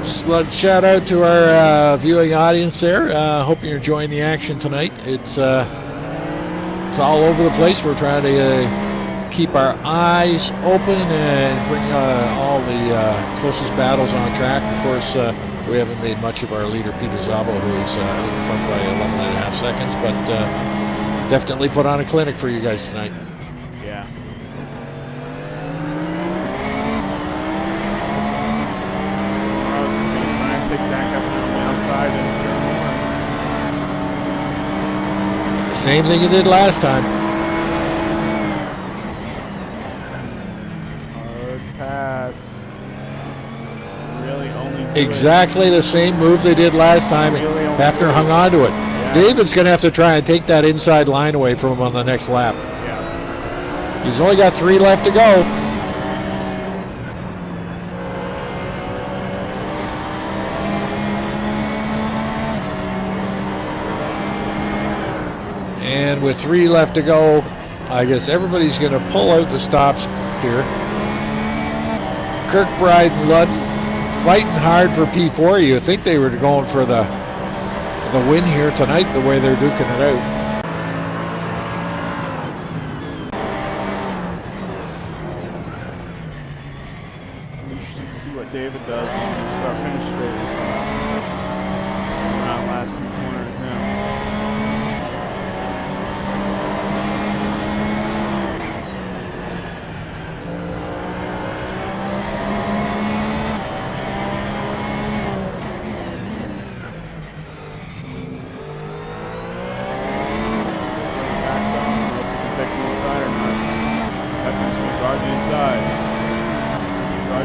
Just a shout out to our viewing audience there. Hope you're enjoying the action tonight. It's all over the place. We're trying to keep our eyes open and bring all the closest battles on track. Of course, we haven't made much of our leader, Peter Szabo, who's out in front by 11.5 seconds, but definitely put on a clinic for you guys tonight. Yeah. Same thing you did last time. Hard pass. Really only do Exactly the same move they did last time. Really only Hafner hung on to it. Yeah. David's going to have to try and take that inside line away from him on the next lap. Yeah. He's only got 3 left to go. And with 3 left to go, I guess everybody's going to pull out the stops here. Kirkbride and Ludden fighting hard for P4. You think they were going for the win here tonight, the way they're duking it out. See what David does and start finish straight this lap. Around last few corners now.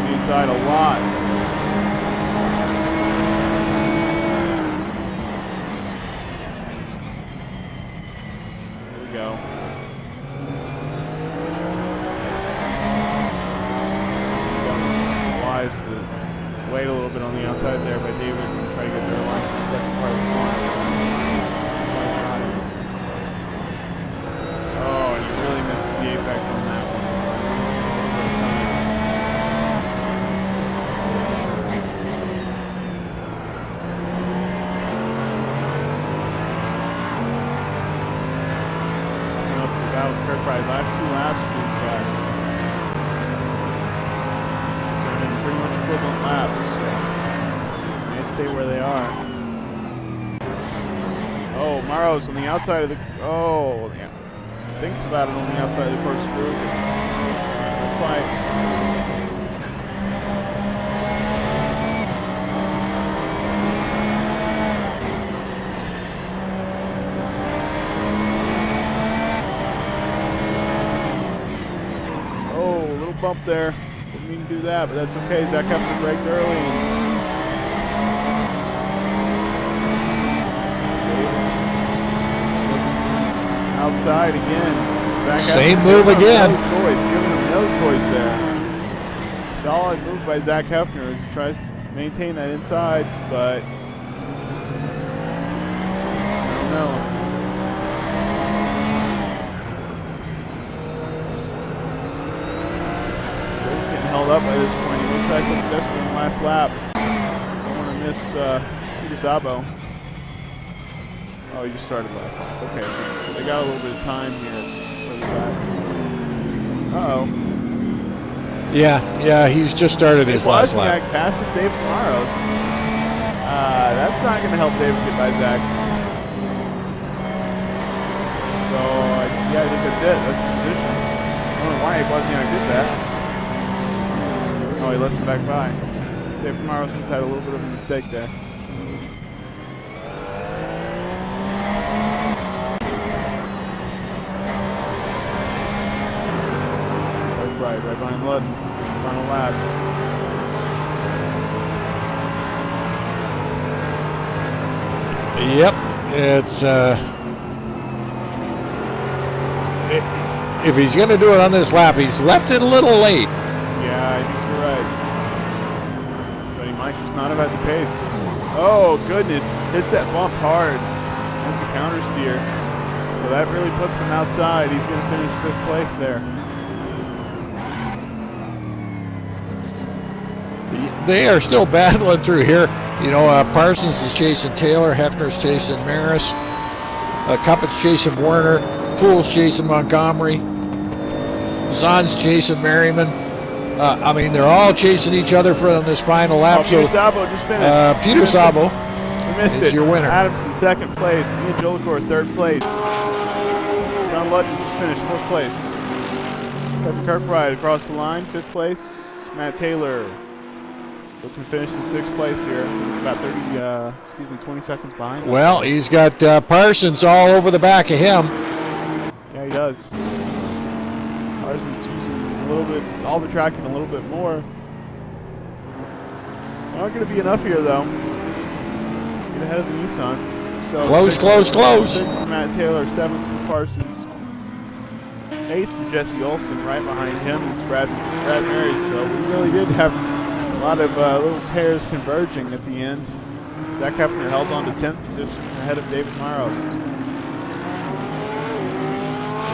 Inside a lot. There we go. Wise to wait a little bit on the outside there by David and try to get their line for the second part of the corner. Oh, and he really misses the apex on that one. Kirkbride, last 2 laps for these guys. They're in pretty much equivalent laps, so they stay where they are. Oh, Maro's on the outside of the. Oh, yeah. Thinks about it on the outside of the corkscrew. Not quite. Bump there. Didn't mean to do that, but that's okay. Zach Hefner braked early. Outside again. Same move again. No choice. Giving him no choice there. Solid move by Zach Hefner as he tries to maintain that inside, but I don't know. Held up by this point. He will try something desperate in the last lap. Don't want to miss Peter Szabo. Oh, he just started last lap. Okay, so they got a little bit of time here for the back. Uh-oh. Yeah, he's just started his last lap. Passes David Maros. That's not going to help David get by Zach. So, yeah, I think that's it. That's the position. I don't know why Wozniak did that. Oh, he lets him back by. David Maros must have had a little bit of a mistake there. Right behind Ludden. Final lap. Yep, it's if he's going to do it on this lap, he's left it a little late. Yeah, I think you're right. But he might just not have had the pace. Oh, goodness. Hits that bump hard. That's the counter steer. So that really puts him outside. He's going to finish 5th place there. They are still battling through here. You know, Parsons is chasing Taylor, Hefner's chasing Maris, Cuppett's chasing Warner, Poole's chasing Montgomery, Zahn's chasing Merriman. I mean, they're all chasing each other for this final lap. Peter Szabo just finished. Peter Szabo is your winner. Adamson 2nd place. Ian Jolicoeur 3rd place. John Ludden just finished 4th place. Kevin Kirkbride across the line, 5th place. Matt Taylor Looking to finish in 6th place here. He's about 20 seconds behind. Well, he's got Parsons all over the back of him. Yeah, he does. Parsons using a little bit, all the tracking a little bit more. Not going to be enough here, though. Get ahead of the Nissan. So Close. 6th for Matt Taylor, 7th for Parsons. 8th for Jesse Olson. Right behind him is Brad Mary. So we really did have a lot of little pairs converging at the end. Zach Hefner held on to 10th position ahead of David Maros.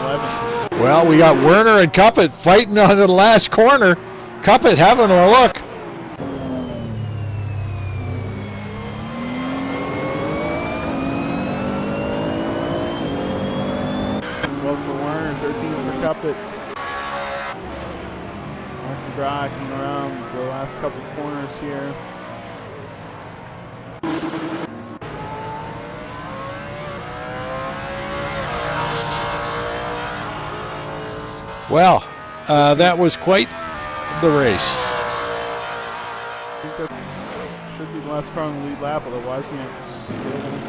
11th. Well, we got Werner and Cuppet fighting on the last corner. Cuppet having a look. For Werner, 13th for Cuppet. Dragging around the last couple corners here. Well, that was quite the race. I think that should be the last car on the lead lap, otherwise it's still.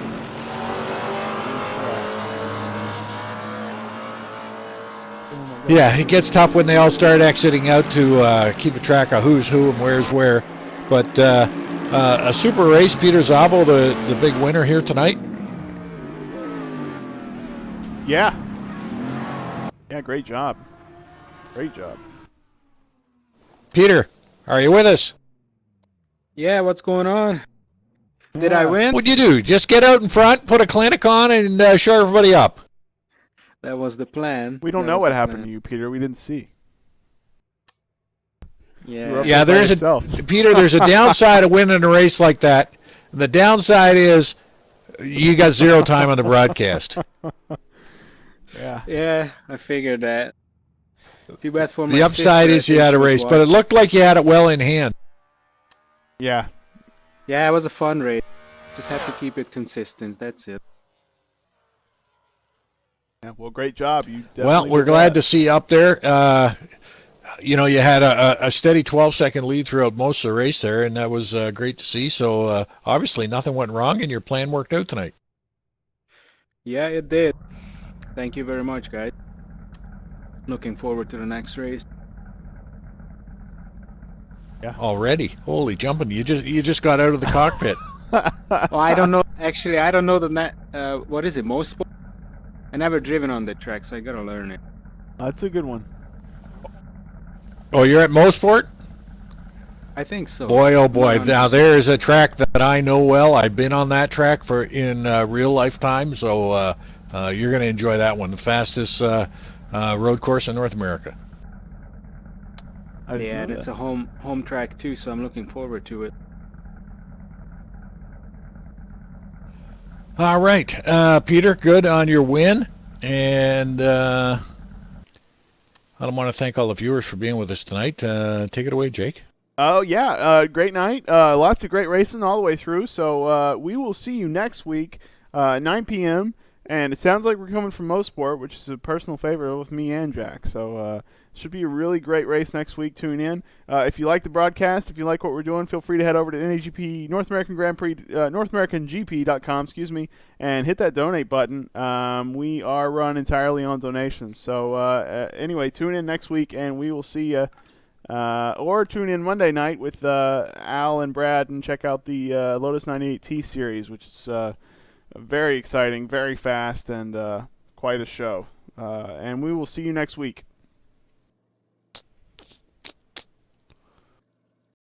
Yeah, it gets tough when they all start exiting out to keep a track of who's who and where's where. But a super race, Peter Szabo, the big winner here tonight. Yeah. Yeah, great job. Great job. Peter, are you with us? Yeah, what's going on? Did I win? What'd you do? Just get out in front, put a clinic on, and show everybody up. That was the plan. We don't know what happened to you, Peter. We didn't see. Yeah. There's Peter, there's a downside of winning a race like that. The downside is you got zero time on the broadcast. Yeah, I figured that. Too bad for my The upside sister, is you had a race, but it looked like you had it well in hand. Yeah. Yeah, it was a fun race. Just have to keep it consistent. That's it. Yeah, well, great job. You well, we're glad to see you up there. You know, you had a steady 12-second lead throughout most of the race there, and that was great to see. So obviously nothing went wrong, and your plan worked out tonight. Yeah, it did. Thank you very much, guys. Looking forward to the next race. Yeah. Already, holy jumping! You just got out of the cockpit. Oh, I don't know. Actually, I don't know what is it? Most. I never driven on the track, so I gotta learn it. That's a good one. Oh, you're at Mosport? I think so. Boy, oh boy! Now there is a track that I know well. I've been on that track in real lifetime, so you're going to enjoy that one. The fastest road course in North America. Yeah, and it's a home track too, so I'm looking forward to it. All right, Peter, good on your win, and I want to thank all the viewers for being with us tonight. Take it away, Jake. Oh, yeah, great night. Lots of great racing all the way through, so we will see you next week, 9 p.m., and it sounds like we're coming from Mosport, which is a personal favorite with me and Jack, so should be a really great race next week. Tune in. If you like the broadcast, if you like what we're doing, feel free to head over to NAGP North American Grand Prix, NorthAmericanGP.com, and hit that donate button. We are run entirely on donations. So anyway, tune in next week, and we will see you. Or tune in Monday night with Al and Brad and check out the Lotus 98T series, which is very exciting, very fast, and quite a show. And we will see you next week.